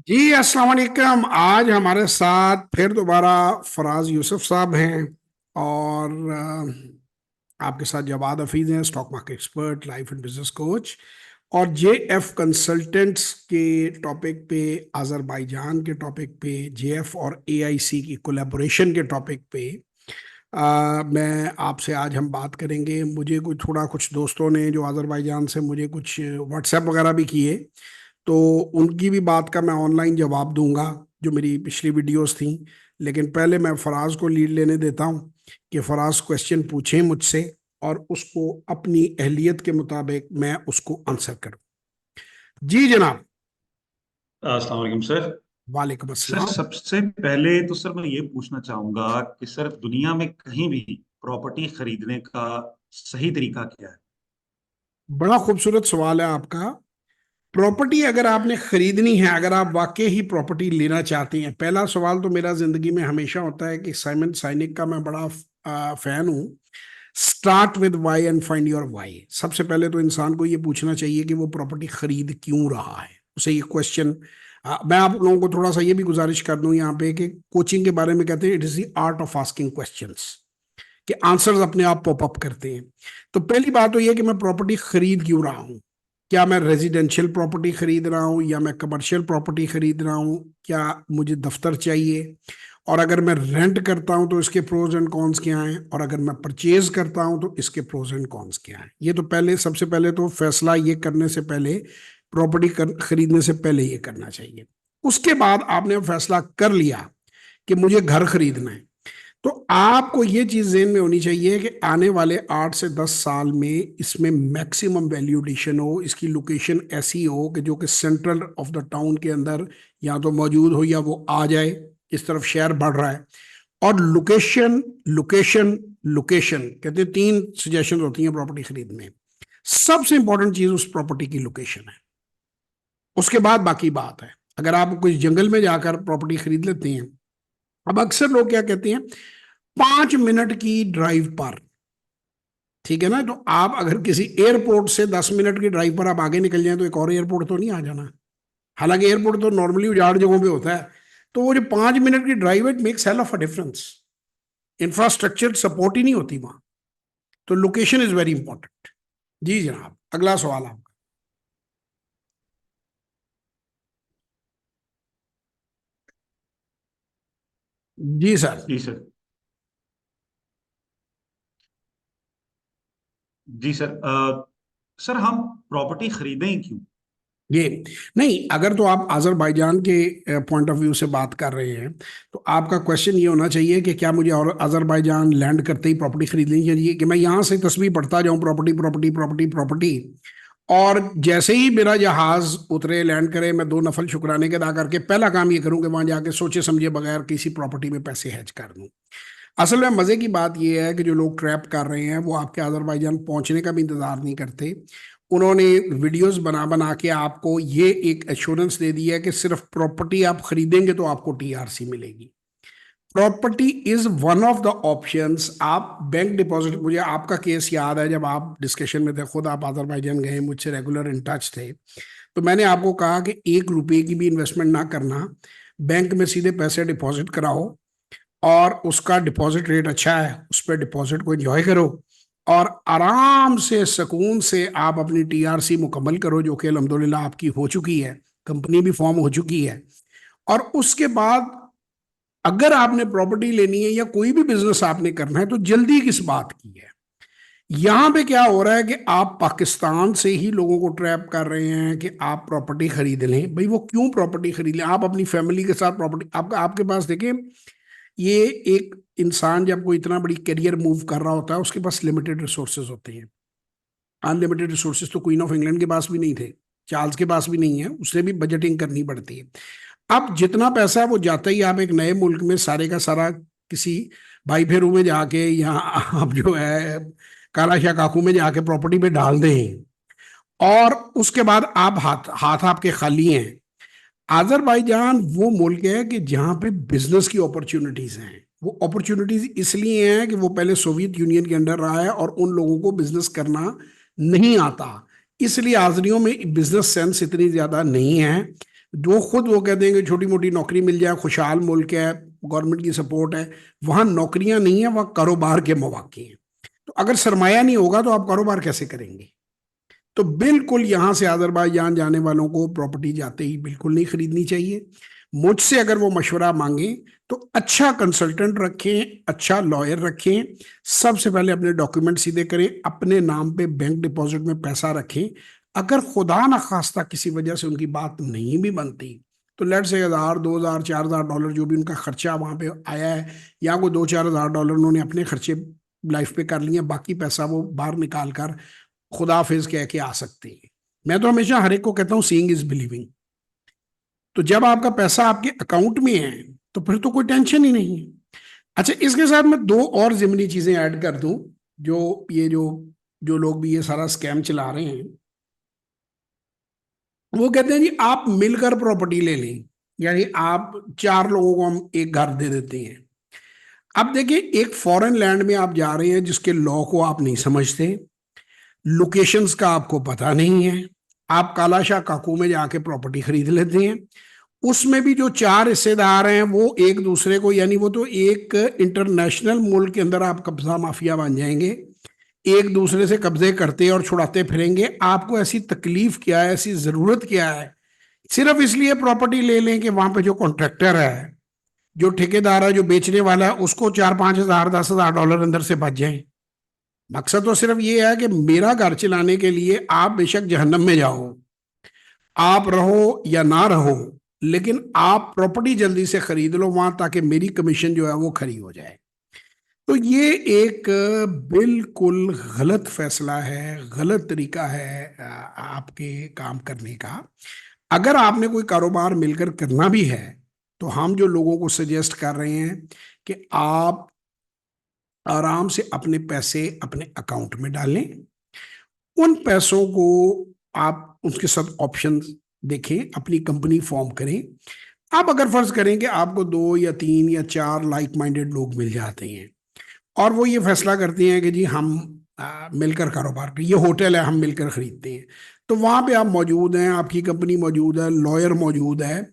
जी अस्सलाम वालेकुम। आज हमारे साथ फिर दोबारा फराज यूसुफ साहब हैं और आपके साथ जवाद हफीज हैं, stock market expert, life and business coach और जेएफ कंसल्टेंट्स के टॉपिक पे, अजरबैजान के टॉपिक पे, जेएफ और एआईसी की कोलैबोरेशन के टॉपिक पे मैं आपसे आज हम बात करेंगे। मुझे कुछ दोस्तों ने जो अजरबैजान से मुझे कुछ व्हाट्सएप वगैरह भी किए, तो उनकी भी बात का मैं ऑनलाइन जवाब दूंगा जो मेरी पिछली वीडियोस थी। लेकिन पहले मैं फराज को लीड लेने देता हूं कि फराज क्वेश्चन पूछें मुझसे और उसको अपनी अहलियत के मुताबिक मैं उसको आंसर करूं। जी जनाब। अस्सलाम वालेकुम सर। वालेकुम सर अस्सलाम। सबसे पहले तो सर मैं ये पूछना चाहूंगा कि सर दुनिया में कहीं भी प्रॉपर्टी खरीदने का सही तरीका क्या है? बड़ा खूबसूरत सवाल है आपका। प्रॉपर्टी अगर आपने खरीदनी है, अगर आप वाकई ही प्रॉपर्टी लेना चाहते हैं, पहला सवाल तो मेरा जिंदगी में हमेशा होता है कि साइमन साइनिक का मैं बड़ा फैन हूँ। Start with y and find your y. सबसे पहले तो इंसान को ये पूछना चाहिए कि वो प्रॉपर्टी खरीद क्यों रहा है, उसे ये क्वेश्चन। मैं आप लोगों को थोड़ा सा ये भी गुजारिश कर दूं यहाँ पे कि कोचिंग के बारे में कहते हैं it is the art of asking questions, कि आंसर्स अपने आप पॉपअप करते हैं। तो पहली बात तो ये कि मैं प्रॉपर्टी खरीद क्यों रहा हूँ। क्या मैं रेजिडेंशियल प्रॉपर्टी खरीद रहा हूँ या मैं कमर्शियल प्रॉपर्टी खरीद रहा हूँ, क्या मुझे दफ्तर चाहिए, और अगर मैं रेंट करता हूं तो इसके प्रोज एंड कॉन्स क्या हैं, और अगर मैं परचेज करता हूं तो इसके प्रोज एंड कॉन्स क्या हैं। ये तो पहले, सबसे पहले तो फैसला ये करने से पहले, खरीदने से पहले ये करना चाहिए। उसके बाद आपने फैसला कर लिया कि मुझे घर खरीदना है, तो आपको ये चीज ज़हन में होनी चाहिए कि आने वाले 8 से 10 साल में इसमें मैक्सिमम वैल्यू एडिशन हो, इसकी लोकेशन ऐसी हो कि जो कि सेंट्रल ऑफ द टाउन के अंदर या तो मौजूद हो या वो आ जाए। इस तरफ शहर बढ़ रहा है। और लोकेशन, लोकेशन, लोकेशन कहते हैं, 3 सजेशन होती हैं प्रॉपर्टी खरीदने में। सबसे इंपॉर्टेंट चीज उस प्रॉपर्टी की लोकेशन है। उसके बाद बाकी बात है। अगर आप कोई जंगल में जाकर प्रॉपर्टी खरीद लेते हैं, अब अक्सर लोग क्या कहते हैं, 5 मिनट की ड्राइव पर, ठीक है ना, तो आप अगर किसी एयरपोर्ट से 10 मिनट की ड्राइव पर आप आगे निकल जाए तो एक और एयरपोर्ट तो नहीं आ जाना। हालांकि एयरपोर्ट तो नॉर्मली उजाड़ जगहों पे होता है। तो वो जो 5 मिनट की ड्राइव है, it makes hell of a difference. Infrastructure support ही नहीं होती वहां। तो लोकेशन इज वेरी इंपॉर्टेंट। जी जनाब, अगला सवाल आपका। जी सर। जी सर। जी सर। सर हम प्रॉपर्टी खरीदें ही क्यों? ये नहीं, अगर तो आप अजरबैजान के पॉइंट ऑफ व्यू से बात कर रहे हैं, तो आपका क्वेश्चन ये होना चाहिए कि क्या मुझे और अजरबैजान लैंड करते ही प्रॉपर्टी खरीद लेनी चाहिए, कि मैं यहाँ से तस्वीर पढ़ता जाऊँ प्रॉपर्टी प्रॉपर्टी प्रॉपर्टी प्रॉपर्टी, और जैसे ही मेरा जहाज उतरे, लैंड करे, मैं 2 नफल शुक्राने के अदा करके पहला काम ये करूँ कि वहां जाके सोचे समझे बगैर किसी प्रॉपर्टी में पैसे हैज कर दूं। असल में मजे की बात यह है कि जो लोग ट्रैप कर रहे हैं वो आपके अजरबैजान पहुंचने का भी इंतजार नहीं करते। उन्होंने वीडियोस बना बना के आपको ये एक एश्योरेंस दे दी है कि सिर्फ प्रॉपर्टी आप खरीदेंगे तो आपको टीआरसी मिलेगी। Property is one of the options. आप बैंक डिपॉजिट, मुझे आपका केस याद है, जब आप डिस्कशन में थे, खुद आप अजरबैजान गए, मुझसे रेगुलर इन टच थे, तो मैंने आपको कहा कि 1 रुपए की भी इन्वेस्टमेंट ना करना, बैंक में सीधे पैसे डिपॉजिट कराओ, और उसका डिपॉजिट रेट अच्छा है, उस पर डिपॉजिट को एंजॉय करो, और आराम से सुकून से आप अपनी टीआरसी मुकम्मल करो, जो कि अल्हम्दुलिल्लाह आपकी हो चुकी है, कंपनी भी फॉर्म हो चुकी है। और उसके बाद अगर आपने प्रॉपर्टी लेनी है या कोई भी बिजनेस आपने करना है, तो जल्दी किस बात की है। यहां पे क्या हो रहा है कि आप पाकिस्तान से ही लोगों को ट्रैप कर रहे हैं कि आप प्रॉपर्टी खरीद लें। भाई वो क्यों प्रॉपर्टी खरीद लें, आप अपनी फैमिली के साथ प्रॉपर्टी, आपका आपके पास देखिए, ये एक इंसान जब कोई इतना बड़ी करियर मूव कर रहा होता है, उसके पास लिमिटेड रिसोर्सेज होते हैं। अनलिमिटेड रिसोर्सेज तो क्वीन ऑफ इंग्लैंड के पास भी नहीं थे, चार्ल्स के पास भी नहीं है, उसने भी बजटिंग करनी पड़ती है। अब जितना पैसा है वो जाता ही आप एक नए मुल्क में सारे का सारा किसी भाई फेरू में जाके, या आप जो है काला शाह काकू में जाके प्रॉपर्टी पे डाल दें, और उसके बाद आप हाथ हाथ आपके खाली हैं। अजरबैजान वो मुल्क है कि जहाँ पे बिजनेस की अपॉर्चुनिटीज हैं। वो अपॉर्चुनिटीज इसलिए हैं कि वो पहले सोवियत यूनियन के अंडर रहा है और उन लोगों को बिजनेस करना नहीं आता, इसलिए आजरियों में बिजनेस सेंस इतनी ज्यादा नहीं है। जो खुद वो कहते हैं कि छोटी मोटी नौकरी मिल जाए, खुशहाल मुल्क है, गवर्नमेंट की सपोर्ट है, वहां नौकरियां नहीं है, वहां कारोबार के मौके हैं। तो अगर सरमाया नहीं होगा तो आप कारोबार कैसे करेंगे? तो बिल्कुल यहां से अजरबैजान जाने वालों को प्रॉपर्टी जाते ही बिल्कुल नहीं खरीदनी चाहिए। मुझसे अगर वो मशवरा मांगे तो अच्छा कंसल्टेंट रखें, अच्छा लॉयर रखें। सबसे पहले अपने डॉक्यूमेंट सीधे करें, अपने नाम पे बैंक डिपॉजिट में पैसा रखें। अगर खुदा न खास्ता किसी वजह से उनकी बात नहीं भी बनती, तो लेट से 1,000, 2,000, 4,000 डॉलर जो भी उनका खर्चा वहां पे आया है, या वो 2-4 हज़ार डॉलर उन्होंने अपने खर्चे लाइफ पे कर लिए, बाकी पैसा वो बाहर निकाल कर खुदा हाफिज कह के आ सकते हैं। मैं तो हमेशा हर एक को कहता हूँ सीइंग इज बिलीविंग। तो जब आपका पैसा आपके अकाउंट में है तो फिर तो कोई टेंशन ही नहीं है। अच्छा, इसके साथ मैं दो और जिमनी चीजें ऐड कर दूं। जो ये जो जो लोग भी ये सारा स्कैम चला रहे हैं, वो कहते हैं जी आप मिलकर प्रॉपर्टी ले लें, यानी आप 4 लोगों को हम एक घर दे देते हैं। अब देखिए, एक फॉरेन लैंड में आप जा रहे हैं जिसके लॉ को आप नहीं समझते, लोकेशंस का आपको पता नहीं है, आप कालाशाह काकू में जाके प्रॉपर्टी खरीद लेते हैं। उसमें भी जो 4 हिस्सेदार हैं वो एक दूसरे को, यानी वो तो एक इंटरनेशनल मुल्क के अंदर आप कब्जा माफिया बन जाएंगे, एक दूसरे से कब्जे करते और छुड़ाते फिरेंगे। आपको ऐसी तकलीफ क्या है, ऐसी जरूरत क्या है? सिर्फ इसलिए प्रॉपर्टी ले लें कि वहां पे जो कॉन्ट्रैक्टर है, जो ठेकेदार है, जो बेचने वाला है, उसको 4-5 हज़ार, 10,000 डॉलर अंदर से बच जाए। मकसद तो सिर्फ ये है कि मेरा घर चलाने के लिए आप बेशक जहन्नम में जाओ, आप रहो या ना रहो, लेकिन आप प्रॉपर्टी जल्दी से खरीद लो वहां, ताकि मेरी कमीशन जो है वो खरी हो जाए। तो ये एक बिल्कुल गलत फैसला है, गलत तरीका है आपके काम करने का। अगर आपने कोई कारोबार मिलकर करना भी है, तो हम जो लोगों को सजेस्ट कर रहे हैं कि आप आराम से अपने पैसे अपने अकाउंट में डालें। उन पैसों को आप उसके साथ ऑप्शन देखें, अपनी कंपनी फॉर्म करें। आप अगर फर्ज करें कि आपको 2 या 3 या 4 लाइक माइंडेड लोग मिल जाते हैं और वो ये फैसला करते हैं कि जी हम मिलकर कारोबार करें, ये होटल है हम मिलकर खरीदते हैं, तो वहां पे आप मौजूद हैं, आपकी कंपनी मौजूद है, लॉयर मौजूद है,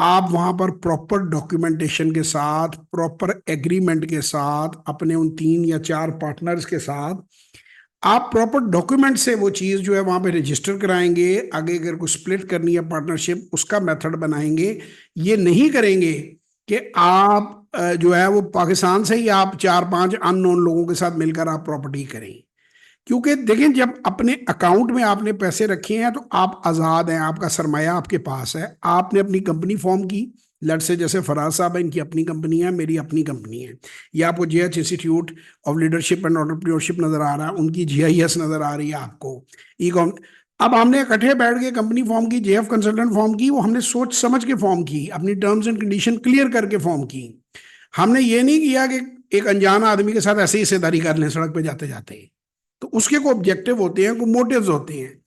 आप वहां पर प्रॉपर डॉक्यूमेंटेशन के साथ, प्रॉपर एग्रीमेंट के साथ, अपने उन 3 या 4 पार्टनर्स के साथ आप प्रॉपर डॉक्यूमेंट से वो चीज़ जो है वहां पे रजिस्टर कराएंगे। आगे अगर कोई स्प्लिट करनी है पार्टनरशिप, उसका मेथड बनाएंगे। ये नहीं करेंगे कि आप जो है वो पाकिस्तान से ही आप 4-5 अननोन लोगों के साथ मिलकर आप प्रॉपर्टी करें। क्योंकि देखें, जब अपने अकाउंट में आपने पैसे रखे हैं तो आप आज़ाद हैं, आपका सरमाया आपके पास है। आपने अपनी कंपनी फॉर्म की, लट से जैसे फराज साहब है, इनकी अपनी कंपनी है, मेरी अपनी कंपनी है, या आपको JH institute of leadership and entrepreneurship नजर आ रहा है, उनकी जीआईएस नजर आ रही है आपको, ई कॉम। अब हमने इकट्ठे बैठ के कंपनी फॉर्म की, जेएफ कंसल्टेंट फॉर्म की, वो हमने सोच समझ के फॉर्म की, अपनी टर्म्स एंड कंडीशन क्लियर करके फॉर्म की। हमने ये नहीं किया कि एक अनजान आदमी के साथ ऐसे ही हिस्सेदारी कर लें सड़क पे जाते जाते। तो उसके को ऑब्जेक्टिव होते हैं, को मोटिव्स होते हैं।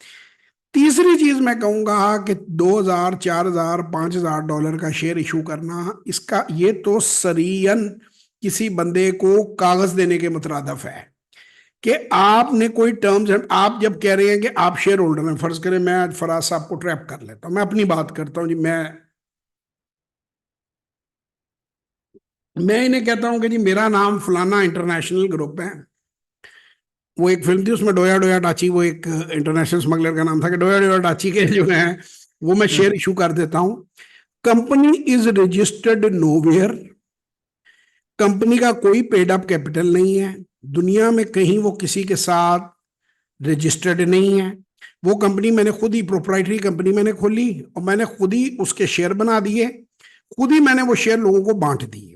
तीसरी चीज मैं कहूंगा कि 2,000, 4,000, 5,000 डॉलर का शेयर इशू करना, इसका ये तो सरीयन किसी बंदे को कागज देने के मुतरादफ है कि आपने कोई टर्म्स, आप जब कह रहे हैं कि आप शेयर होल्डर हैं, फर्ज करें मैं आज फराज साहब को ट्रैप कर लेता हूं, मैं अपनी बात करता हूं जी, मैं इन्हें कहता हूं कि जी मेरा नाम फलाना इंटरनेशनल ग्रुप है। वो एक फिल्म थी, उसमें डोया डोया डाची, वो एक इंटरनेशनल स्मगलर का नाम था, कि डोया डोया डाची के जो है वो मैं शेयर इशू कर देता हूं। Company is registered nowhere, company का कोई पेड अप कैपिटल नहीं है, दुनिया में कहीं वो किसी के साथ रजिस्टर्ड नहीं है। वो कंपनी मैंने खुद ही, प्रोप्राइटरी कंपनी मैंने खोली और मैंने खुद ही उसके शेयर बना दिए, खुद ही मैंने वो शेयर लोगों को बांट दिए।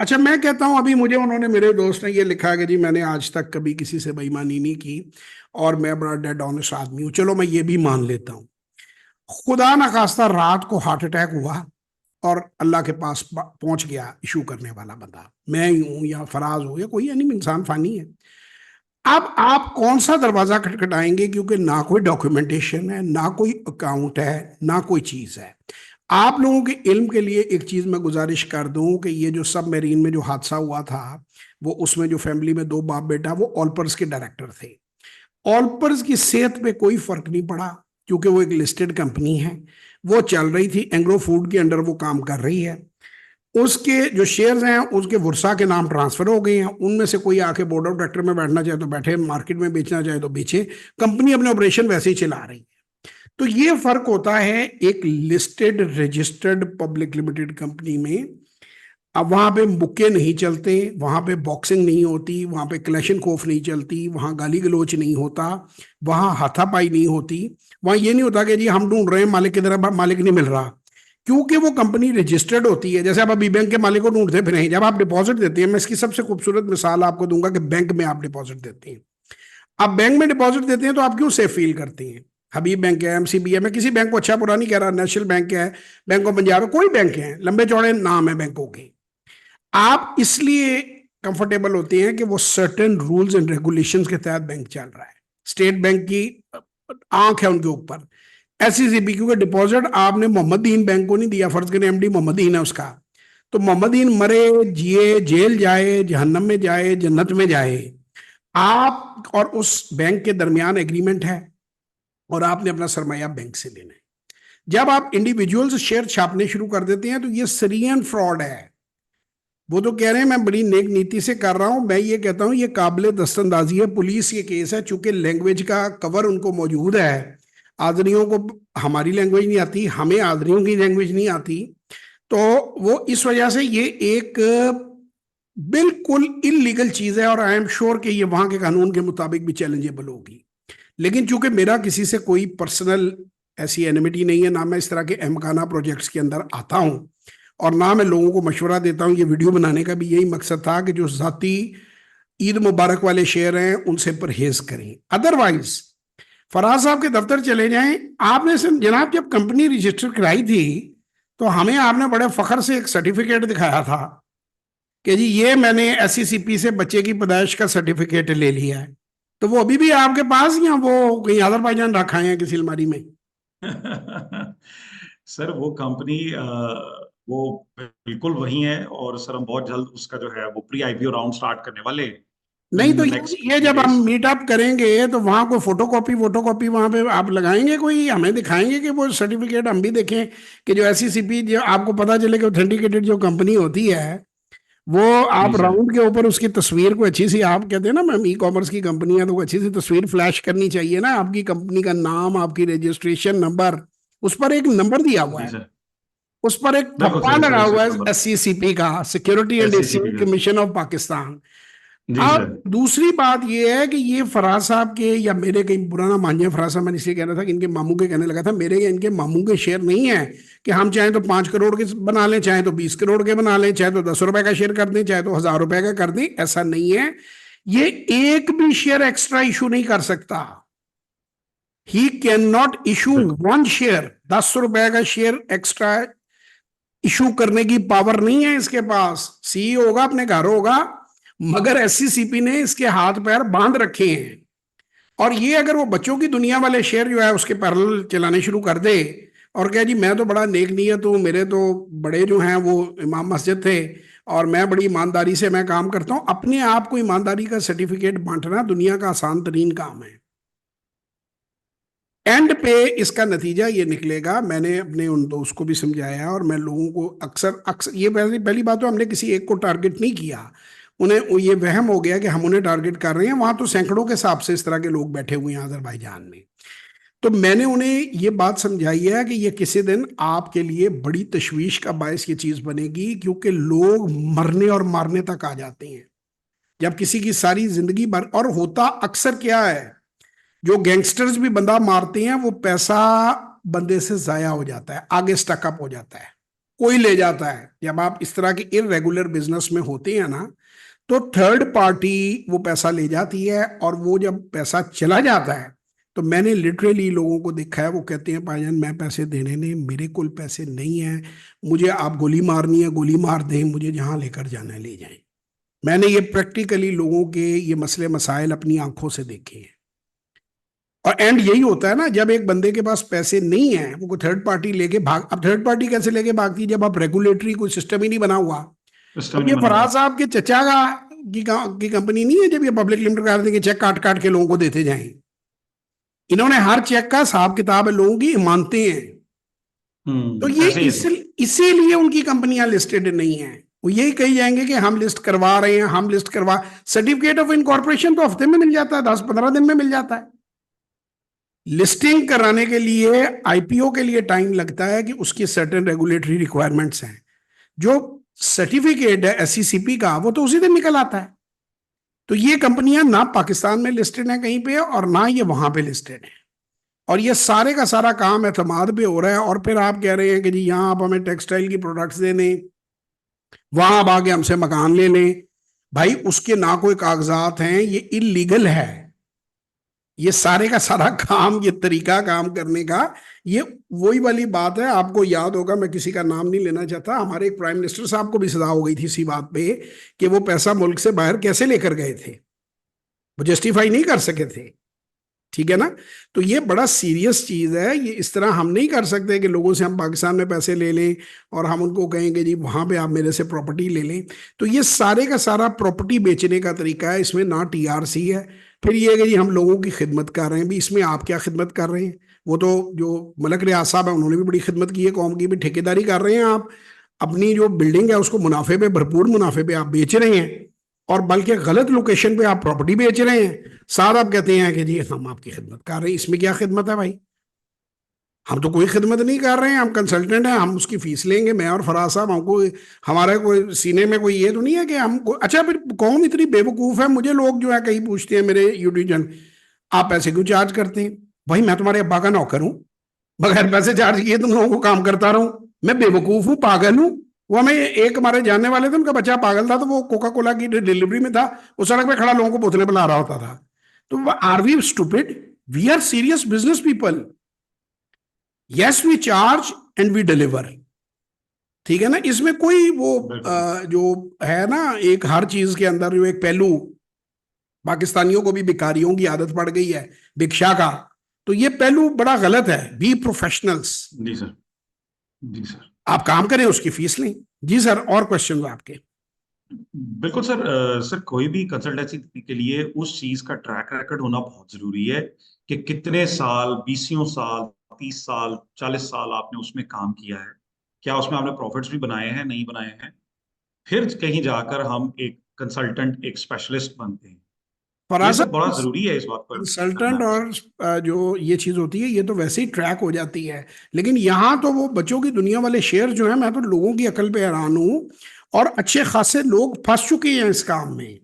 अच्छा, मैं कहता हूं, अभी मुझे उन्होंने, मेरे दोस्त ने ये लिखा कि जी मैंने आज तक कभी किसी से बेईमानी नहीं की और मैं बड़ा डेड ऑनेस्ट आदमी हूं। चलो मैं ये भी मान लेता हूं, खुदा ना खास्ता रात को हार्ट अटैक हुआ और अल्लाह के पास पहुंच गया इशू करने वाला बंदा, मैं ही हूं या फराज हो या कोई, यानी इंसान फानी है। अब आप कौन सा दरवाजा खटखटाएंगे? क्योंकि ना कोई डॉक्यूमेंटेशन है, ना कोई अकाउंट है, ना कोई चीज है। आप लोगों के इल्म के लिए एक चीज मैं गुजारिश कर दूं कि ये जो सब मरीन में जो हादसा हुआ था, वो उसमें जो फैमिली में 2 बाप बेटा, वो ऑलपर्स के डायरेक्टर थे। ऑलपर्स की सेहत पे कोई फर्क नहीं पड़ा, क्योंकि वो एक लिस्टेड कंपनी है। वो चल रही थी, एंग्रो फूड के अंडर वो काम कर रही है। उसके जो शेयर्स हैं उसके वुरसा के नाम ट्रांसफर हो गए हैं, उनमें से कोई आके बोर्ड ऑफ डायरेक्टर में बैठना चाहे तो बैठे, मार्केट में बेचना चाहे तो बेचे, कंपनी अपने ऑपरेशन वैसे ही चला रही है। तो ये फर्क होता है एक listed registered public limited company में। अब वहां पे मुक्के नहीं चलते, वहां पे बॉक्सिंग नहीं होती, वहां पे क्लैशन खोफ नहीं चलती, वहां गाली गलोच नहीं होता, वहां हाथापाई नहीं होती। वहां ये नहीं होता कि जी हम ढूंढ रहे हैं मालिक की तरह, मालिक नहीं मिल रहा, क्योंकि वो कंपनी रजिस्टर्ड होती है। जैसे आप अभी बैंक के मालिक को ढूंढते फिर नहीं, जब आप डिपॉजिट देते हैं, मैं इसकी सबसे खूबसूरत मिसाल आपको दूंगा कि बैंक में आप डिपॉजिट देते हैं। आप बैंक में डिपॉजिट देते हैं तो आप क्यों सेफ फील करते हैं? हबीब बैंक है, एमसीबी है, मैं किसी बैंक को अच्छा बुरा नहीं कह रहा, नेशनल बैंक है, बैंक ऑफ पंजाब है, कोई बैंक है, लंबे चौड़े नाम है बैंकों के। आप इसलिए कंफर्टेबल होते हैं कि वो सर्टेन रूल्स एंड रेगुलेशंस के तहत बैंक चल रहा है। स्टेट बैंक की आंख है उनके ऊपर, एससीसीपी, क्योंकि डिपॉजिट आपने मोहम्मदीन बैंक को नहीं दिया, फर्ज करें एमडी मोहम्मदीन है उसका, तो मोहम्मदीन मरे जिए, जेल जाए, जहन्नम में जाए, जन्नत में जाए, आप और उस बैंक के दरमियान एग्रीमेंट है और आपने अपना सरमाया बैंक से लेना है। जब आप इंडिविजुअल्स शेयर छापने शुरू कर देते हैं तो ये सरियन फ्रॉड है। वो तो कह रहे हैं मैं बड़ी नेक नीति से कर रहा हूं, मैं ये कहता हूं ये काबिल दस्तंदाजी है, पुलिस ये केस है, चूंकि लैंग्वेज का कवर उनको मौजूद है। आदरियों को हमारी लैंग्वेज नहीं आती, हमें आदरियों की लैंग्वेज नहीं आती, तो वो इस वजह से ये एक बिल्कुल इलीगल चीज है, और आई एम श्योर कि ये वहां के कानून के मुताबिक भी चैलेंजेबल होगी। लेकिन चूंकि मेरा किसी से कोई पर्सनल ऐसी एनिमिटी नहीं है, ना मैं इस तरह के अहमकाना प्रोजेक्ट्स के अंदर आता हूं, और ना मैं लोगों को मशवरा देता हूं, ये वीडियो बनाने का भी यही मकसद था कि जो जाती ईद मुबारक वाले शेयर हैं उनसे परहेज करें। अदरवाइज फराज साहब के दफ्तर चले जाएं, आपने जनाब जब कंपनी रजिस्टर कराई थी तो हमें आपने बड़े फख्र से एक सर्टिफिकेट दिखाया था कि जी ये मैंने एससीसीपी से बच्चे की पैदाइश का सर्टिफिकेट ले लिया है। तो वो अभी भी आपके पास, या वो कहीं अजरबैजान रखा है किसी अलमारी में? सर वो कंपनी वो बिल्कुल वही है, और सर हम बहुत जल्द उसका जो है वो प्री आईपीओ राउंड स्टार्ट करने वाले नहीं इन तो नेक्स्ट ये 2-3 जब हम डेज। मीटअप करेंगे तो वहां कोई फोटोकॉपी वहां पे आप लगाएंगे, कोई हमें दिखाएंगे कि वो सर्टिफिकेट हम भी देखें, कि जो एससीसीपी, जो आपको पता चले कि ऑथेंटिकेटेड जो कंपनी होती है वो, जी आप सर। राउंड के ऊपर उसकी तस्वीर को अच्छी सी, आप कहते हैं ना मैम ई कॉमर्स की कंपनी है तो वो अच्छी सी तस्वीर फ्लैश करनी चाहिए ना, आपकी कंपनी का नाम, आपकी रजिस्ट्रेशन नंबर, उस पर एक नंबर दिया हुआ जी है, सर। उस पर एक बिल्कुल ठप्पा सर, एक लगा हुआ रजिस्ट्रेशन है नंबर। एससीसीपी का, सिक्योरिटी एंड एससीसीपी एक्सचेंज का। Commission of Pakistan. जी अब सर। दूसरी बात यह है कि ये फराज साहब के, या मेरे, कहीं बुरा ना मान जाए फराज साहब, मैंने इसलिए कह रहा था कि इनके मामू के कहने लगा था, मेरे या इनके मामू के शेयर नहीं है कि हम चाहे तो 5 करोड़ के बना लें, चाहे तो 20 करोड़ के बना लें, चाहे तो 10 रुपए का शेयर कर दें, चाहे तो 1000 रुपए का कर दें, ऐसा नहीं है। ये एक भी शेयर एक्स्ट्रा इशू नहीं कर सकता। ही कैन नॉट इशू बिल्कुल। 1 शेयर, 10 रुपए का शेयर एक्स्ट्रा इशू करने की पावर नहीं है इसके पास। सीईओ होगा, अपने घर होगा, मगर एससीसीपी ने इसके हाथ पैर बांध रखे हैं। और ये अगर वो बच्चों की दुनिया वाले शेयर जो है उसके पैरेलल चलाने शुरू कर दे, और क्या जी मैं तो बड़ा नेक नीयत हूँ, मेरे तो बड़े जो हैं वो इमाम मस्जिद थे, और मैं बड़ी ईमानदारी से मैं काम करता हूँ, अपने आप को ईमानदारी का सर्टिफिकेट बांटना दुनिया का आसान तरीन काम है। एंड पे इसका नतीजा ये निकलेगा, मैंने अपने उन दोस्त को भी समझाया, और मैं लोगों को अक्सर अक्सर ये, पहली पहली बात तो हमने किसी एक को टारगेट नहीं किया, उन्हें ये वहम हो गया कि हम उन्हें टारगेट कर रहे हैं, वहां तो सैकड़ों के हिसाब से इस तरह के लोग बैठे हुए हैं अजरबैजान में। तो मैंने उन्हें ये बात समझाई है कि ये किसी दिन आपके लिए बड़ी तशवीश का बायस ये चीज बनेगी, क्योंकि लोग मरने और मारने तक आ जाते हैं जब किसी की सारी जिंदगी भर, और होता अक्सर क्या है, जो गैंगस्टर्स भी बंदा मारते हैं वो पैसा बंदे से जाया हो जाता है, आगे स्टकअप हो जाता है, कोई ले जाता है। जब आप इस तरह के इरेगुलर बिजनेस में होते हैं ना, तो थर्ड पार्टी वो पैसा ले जाती है, और वो जब पैसा चला जाता है तो मैंने लिटरली लोगों को देखा है, वो कहते हैं भाईजान मैं पैसे देने नहीं, मेरे कोल पैसे नहीं है, मुझे आप गोली मारनी है गोली मार दें, मुझे जहां लेकर जाना है ले जाएं। मैंने ये प्रैक्टिकली लोगों के ये मसले मसाइल अपनी आंखों से देखे हैं। और एंड यही होता है ना, जब एक बंदे के पास पैसे नहीं है, वो थर्ड पार्टी लेके भाग, अब थर्ड पार्टी कैसे लेके भागती है जब आप रेगुलेटरी कोई सिस्टम ही नहीं बना हुआ। सिस्टम अब नहीं ये बना हुआ। फराज साहब के चचा की कंपनी नहीं है, जब ये पब्लिक लिमिटेड कर देंगे चेक काट काट के लोगों को देते जाएं, इन्होंने हर चेक का हिसाब किताब है, लोगों की मानते हैं। तो ये ऐसे ही है सर। इसीलिए उनकी कंपनियां लिस्टेड नहीं है। वो यही कही जाएंगे कि हम लिस्ट करवा रहे हैं, हम लिस्ट करवा, सर्टिफिकेट ऑफ इनकॉर्पोरेशन तो हफ्ते में मिल जाता है, 10-15 दिन में मिल जाता है। लिस्टिंग कराने के लिए, आईपीओ के लिए टाइम लगता है कि उसकी सर्टेन रेगुलेटरी रिक्वायरमेंट्स हैं। जो सर्टिफिकेट है एससीसीपी का, वो तो उसी दिन निकल आता है। तो ये कंपनियां ना पाकिस्तान में लिस्टेड है कहीं पे, और ना ये वहां पे लिस्टेड है। और ये सारे का सारा काम एतमाद पे हो रहा है। और फिर आप कह रहे हैं कि जी यहाँ आप हमें टेक्सटाइल की प्रोडक्ट्स दे दें, वहां आप आगे हमसे मकान ले लें। भाई उसके ना कोई कागजात हैं, ये इलीगल है। ये सारे का सारा काम, ये तरीका काम करने का, ये वही वाली बात है। आपको याद होगा, मैं किसी का नाम नहीं लेना चाहता, हमारे एक प्राइम मिनिस्टर साहब को भी सजा हो गई थी इसी बात पे कि वो पैसा मुल्क से बाहर कैसे लेकर गए थे, वो जस्टिफाई नहीं कर सके थे। ठीक है ना। तो ये बड़ा सीरियस चीज है। ये इस तरह हम नहीं कर सकते कि लोगों से हम पाकिस्तान में पैसे ले लें और हम उनको कहेंगे जी वहां पे आप मेरे से प्रॉपर्टी ले लें। तो ये सारे का सारा प्रॉपर्टी बेचने का तरीका है। इसमें ना टीआरसी है। फिर ये है कि जी हम लोगों की खिदमत कर रहे हैं भी, इसमें आप क्या खिदमत कर रहे हैं? वो तो जो मलक रियाज साहब है उन्होंने भी बड़ी खिदमत की है कौम की, भी ठेकेदारी कर रहे हैं आप। अपनी जो बिल्डिंग है उसको मुनाफे पे, भरपूर मुनाफे पे आप बेच रहे हैं, और बल्कि गलत लोकेशन पे आप प्रॉपर्टी बेच रहे हैं। साथ आप कहते हैं कि जी हम आपकी खिदमत कर रहे हैं। इसमें क्या खिदमत है भाई? हम तो कोई खिदमत नहीं कर रहे हैं, हम कंसल्टेंट हैं, हम उसकी फीस लेंगे, मैं और फराज साहब। हमको हमारा कोई सीने में कोई ये तो नहीं है कि हम अच्छा, फिर कौन इतनी बेवकूफ़ है? मुझे लोग जो है कहीं पूछते हैं, मेरे यूट्यूब चैनल, आप पैसे क्यों चार्ज करते हैं? भाई मैं तुम्हारे अब्बा का नौकर हूँ, बगैर पैसे चार्ज किए तुम लोगों को काम करता रहूं? मैं बेवकूफ़ हूँ, पागल हूँ? वो हमें एक हमारे जानने वाले थे, उनका बच्चा पागल था, तो वो कोका कोला की डिलीवरी में था, वो सड़क पे खड़ा लोगों को बोतलें पिला रहा होता था। तो are we stupid? We are serious business people. Yes we charge and we deliver. ठीक है ना। इसमें कोई वो बिल्कुल। जो है ना, एक हर चीज के अंदर जो एक पहलू, पाकिस्तानियों को भी भिखारियों की आदत पड़ गई है भिक्षा का, तो ये पहलू बड़ा गलत है। Be professionals. जी सर। जी सर। आप काम करें, उसकी फीस लें। जी सर, और क्वेश्चन आपके? बिल्कुल सर। सर कोई भी कंसल्टेंसी के लिए उस चीज का ट्रैक रिकॉर्ड होना बहुत जरूरी है कि कितने साल, 20 साल, 30 साल, 40 साल आपने उसमें काम किया है। क्या उसमें आपने प्रॉफिट्स भी बनाए हैं, नहीं बनाए हैं। फिर कहीं जाकर हम एक कंसल्टेंट, एक स्पेशलिस्ट बनते हैं। ये फराज सब बड़ा साहब, जरूरी है इस बात पर कंसल्टेंट करना। और जो ये चीज होती है, ये तो वैसे ही ट्रैक हो जाती है। लेकिन यहाँ तो वो बच्चों की दुनिया वाले शेर जो है, मैं तो लोगों की अकल पे हैरान हूँ। और अच्छे खासे लोग फंस चुके हैं इस काम में।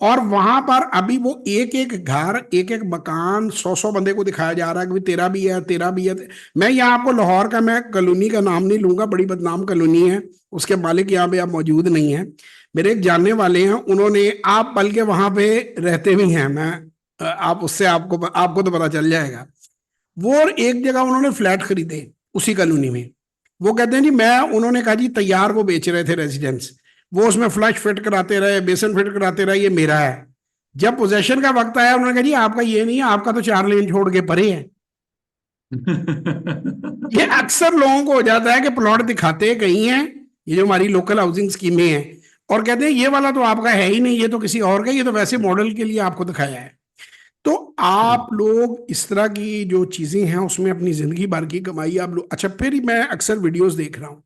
और वहां पर अभी वो एक एक घर, एक एक मकान, 100-100 बंदे को दिखाया जा रहा है कि भाई तेरा भी है, तेरा भी है। मैं यहाँ आपको लाहौर का, मैं कॉलोनी का नाम नहीं लूंगा, बड़ी बदनाम कॉलोनी है, उसके मालिक यहाँ पे आप मौजूद नहीं है, मेरे एक जानने वाले हैं, उन्होंने, आप बल्कि वहां पे रहते भी हैं, मैं आप उससे आपको आपको तो पता चल जाएगा। वो एक जगह उन्होंने फ्लैट खरीदे उसी कॉलोनी में। वो कहते हैं जी, मैं, उन्होंने कहा जी तैयार वो बेच रहे थे रेजिडेंस, वो उसमें फ्लश फिट कराते रहे, बेसन फिट कराते रहे, ये मेरा है। जब पोजेशन का वक्त आया, उन्होंने कहा जी आपका ये नहीं है, आपका तो 4 लेन छोड़ के परे है। ये अक्सर लोगों को हो जाता है कि प्लॉट दिखाते कहीं हैं, ये जो हमारी लोकल हाउसिंग स्कीमें हैं, और कहते हैं ये वाला तो आपका है ही नहीं, ये तो किसी और का, ये तो वैसे मॉडल के लिए आपको दिखाया है। तो आप लोग इस तरह की जो चीजें हैं उसमें अपनी जिंदगी भर की कमाई आप लोग, अच्छा, फिर मैं अक्सर वीडियोस देख रहा हूँ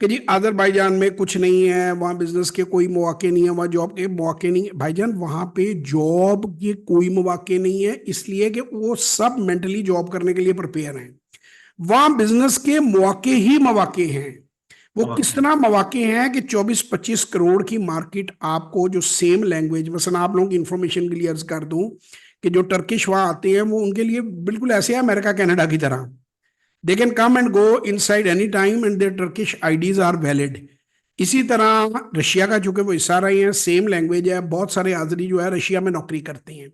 कि जी अजरबैजान में कुछ नहीं है, वहाँ बिजनेस के कोई मौके नहीं है, वहाँ जॉब के मौके नहीं है। भाईजान वहाँ पे जॉब के कोई मौके नहीं है, इसलिए कि वो सब मेंटली जॉब करने के लिए प्रिपेयर हैं। वहाँ बिजनेस के मौके ही मौके हैं। वो किस वाकई। तरह मौके हैं कि 24-25 करोड़ की मार्केट आपको, जो सेम लैंग्वेज, मसलन आप लोगों की इंफॉर्मेशन के लिए अर्ज कर दूं कि जो टर्किश वहाँ आते हैं, वो उनके लिए बिल्कुल ऐसे है अमेरिका कनाडा की तरह। They can come and go inside any time and their Turkish IDs are valid. इसी तरह रशिया का, चूंकि वो हिस्सा रहे हैं, सेम लैंग्वेज है, बहुत सारे आजरी जो है रशिया में नौकरी करते हैं।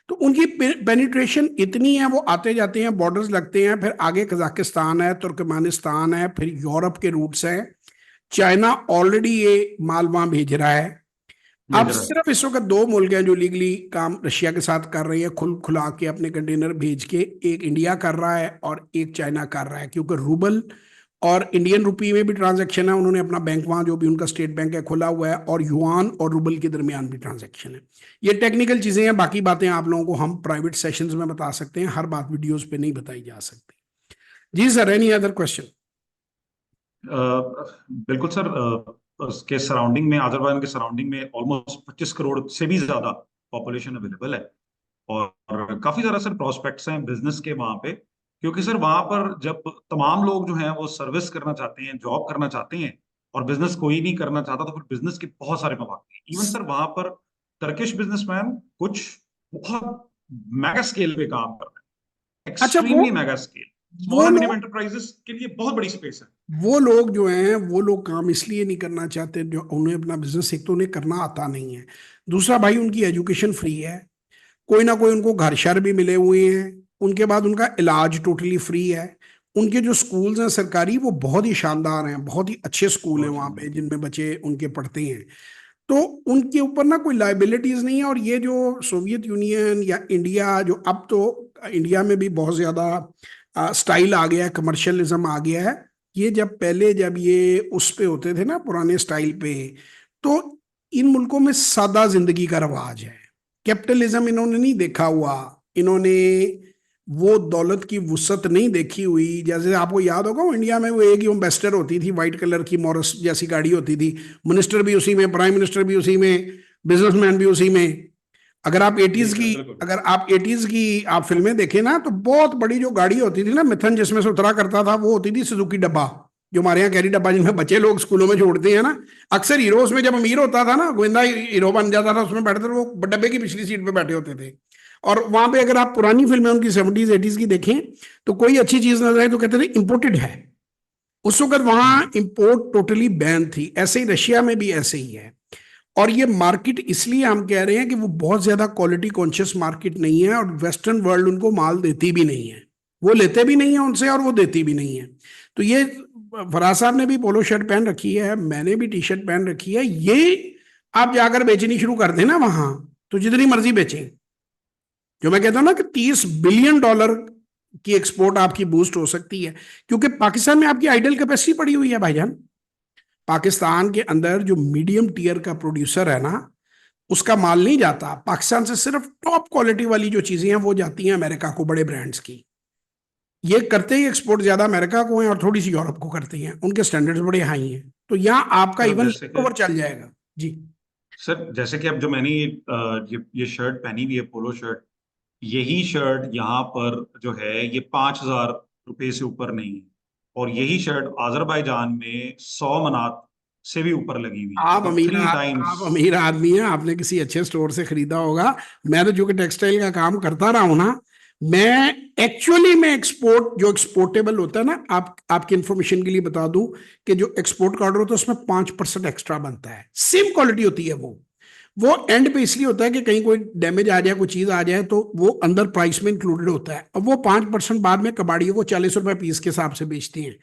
तो उनकी पेनिट्रेशन इतनी है, वो आते जाते हैं, बॉर्डर्स लगते हैं, फिर आगे कजाकिस्तान है, तुर्कमेनिस्तान है, फिर यूरोप के रूट्स हैं, चाइना ऑलरेडी ये माल वहां भेज रहा है। अब मेजर। सिर्फ इस वक्त 2 मुल्क हैं जो लीगली काम रशिया के साथ कर रही है, खुल खुला के अपने कंटेनर भेज के। एक इंडिया कर रहा है और एक चाइना कर रहा है, क्योंकि रूबल और इंडियन रुपी में भी ट्रांजैक्शन है, उन्होंने अपना बैंक वहां जो भी उनका स्टेट बैंक है खोला हुआ है, और युआन और रूबल के दरमियान भी ट्रांजैक्शन है। ये टेक्निकल चीजें हैं, बाकी बातें आप लोगों को हम प्राइवेट सेशंस में बता सकते हैं, हर बात वीडियोस पे नहीं बताई जा सकती। जी सर, एनी अदर क्वेश्चन? बिल्कुल सर। उसके सराउंडिंग में, अजरबैजान के सराउंडिंग में ऑलमोस्ट 25 करोड़ से भी ज्यादा पॉपुलेशन अवेलेबल है। और काफी ज्यादा सर प्रोस्पेक्ट्स हैं बिजनेस के वहां पे, क्योंकि सर वहां पर जब तमाम लोग जो हैं वो सर्विस करना चाहते हैं, जॉब करना चाहते हैं, और बिजनेस कोई नहीं करना चाहता, तो फिर बिजनेस के बहुत सारे मौके हैं। इवन सर वहां पर टर्किश बिजनेसमैन कुछ बहुत मेगा स्केल पे काम कर रहे हैं, अच्छा, वो एक्सट्रीमली मेगा स्केल। स्मॉल वो एंड मीडियम लोग एंटरप्राइजेस के लिए बहुत बड़ी स्पेस है। वो लोग जो हैं वो लोग काम इसलिए नहीं करना चाहते, जो उन्हें अपना बिजनेस, एक तो उन्हें करना आता नहीं है, दूसरा भाई उनकी एजुकेशन फ्री है, कोई ना कोई उनको घर शर भी मिले हुए हैं, उनके बाद उनका इलाज टोटली फ्री है, उनके जो स्कूल्स हैं सरकारी वो बहुत ही शानदार हैं, बहुत ही अच्छे स्कूल हैं बहुत वहाँ पे शानदार। जिनमें बच्चे उनके पढ़ते हैं। तो उनके ऊपर ना कोई लाइबिलिटीज नहीं है। और ये जो सोवियत यूनियन या इंडिया, जो अब तो इंडिया में भी बहुत ज्यादा स्टाइल आ गया है, कमर्शियलिज्म आ गया है, ये जब पहले जब ये उस पे होते थे ना पुराने स्टाइल पे, तो इन मुल्कों में सादा जिंदगी का रवाज है, कैपिटलिज्म इन्होंने नहीं देखा हुआ, इन्होंने वो दौलत की वुसअत नहीं देखी हुई। जैसे आपको याद होगा वो इंडिया में वो एक ही एम्बेसडर होती थी, व्हाइट कलर की मॉरस जैसी गाड़ी होती थी, मिनिस्टर भी उसी में, प्राइम मिनिस्टर भी उसी में, बिजनेसमैन भी उसी में। अगर आप जी एटीज सर की बिल्कुल। अगर आप एटीज की आप फिल्में देखें ना, तो बहुत बड़ी जो गाड़ी होती थी ना, मिथन जिसमें से उतरा करता था, वो होती थी सुजुकी डब्बा, जो हमारे यहाँ कैरी डब्बा जिनमें बच्चे लोग स्कूलों में छोड़ते हैं ना। अक्सर हीरोज में जब अमीर होता था ना, गोविंदा हीरो बन जाता था, उसमें बैठते थे वो डब्बे की पिछली सीट पे बैठे होते थे। और वहां पे अगर आप पुरानी फिल्में उनकी 70s 80s की देखें, तो कोई अच्छी चीज नजर आए तो कहते थे इंपोर्टेड है। उस वक्त वहां हम्म। इंपोर्ट टोटली बैन थी, ऐसे ही रशिया में भी ऐसे ही है। और ये मार्केट इसलिए हम कह रहे हैं कि वो बहुत ज्यादा क्वालिटी कॉन्शियस मार्केट नहीं है, और वेस्टर्न वर्ल्ड उनको माल देती भी नहीं है, वो लेते भी नहीं है उनसे और वो देती भी नहीं है। तो ये फराज साहब ने भी पोलो शर्ट पहन रखी है, मैंने भी टी शर्ट पहन रखी है, ये आप जाकर बेचनी शुरू कर देना वहां, तो जितनी मर्जी बेचें। जो मैं कहता हूं ना कि $30 बिलियन की एक्सपोर्ट आपकी बूस्ट हो सकती है, क्योंकि पाकिस्तान में आपकी आइडल कैपेसिटी पड़ी हुई है भाईजान। पाकिस्तान के अंदर जो मीडियम टीयर का प्रोड्यूसर है ना, उसका माल नहीं जाता पाकिस्तान से, सिर्फ टॉप क्वालिटी वाली जो चीजें हैं वो जाती हैं अमेरिका को, बड़े ब्रांड्स की। ये करते ही एक्सपोर्ट ज्यादा अमेरिका को है और थोड़ी सी यूरोप को करती हैं, उनके स्टैंडर्ड्स बड़े हाई हैं, तो यहाँ आपका सर अब इवन जैसे कि ओवर चल जाएगा। जी। अब जो मैंने ये शर्ट पहनी हुई है, पोलो शर्ट, यही शर्ट यहाँ पर जो है ये 5,000 रुपये से ऊपर नहीं है। और यही शर्ट आजरबाईजान में 100 मनात से भी ऊपर लगी हुई है, मतलब 3 टाइम्स। आप अमीर आदमी हैं, आपने किसी अच्छे स्टोर से खरीदा होगा। मैं तो जो कि टेक्सटाइल का काम करता रहा हूं ना, मैं एक्चुअली में एक्सपोर्ट, जो एक्सपोर्टेबल होता है ना, आप आपकी इंफॉर्मेशन के लिए बता दूं कि जो एक्सपोर्ट का ऑर्डर होता है उसमें 5% एक्स्ट्रा बनता है, सेम क्वालिटी होती है वो एंड पे इसलिए होता है कि कहीं कोई डैमेज आ जाए, कोई चीज आ जाए, तो वो अंदर प्राइस में इंक्लूडेड होता है। अब वो 5% बाद में कबाड़ियों को ₹40 पीस के हिसाब से बेचती हैं।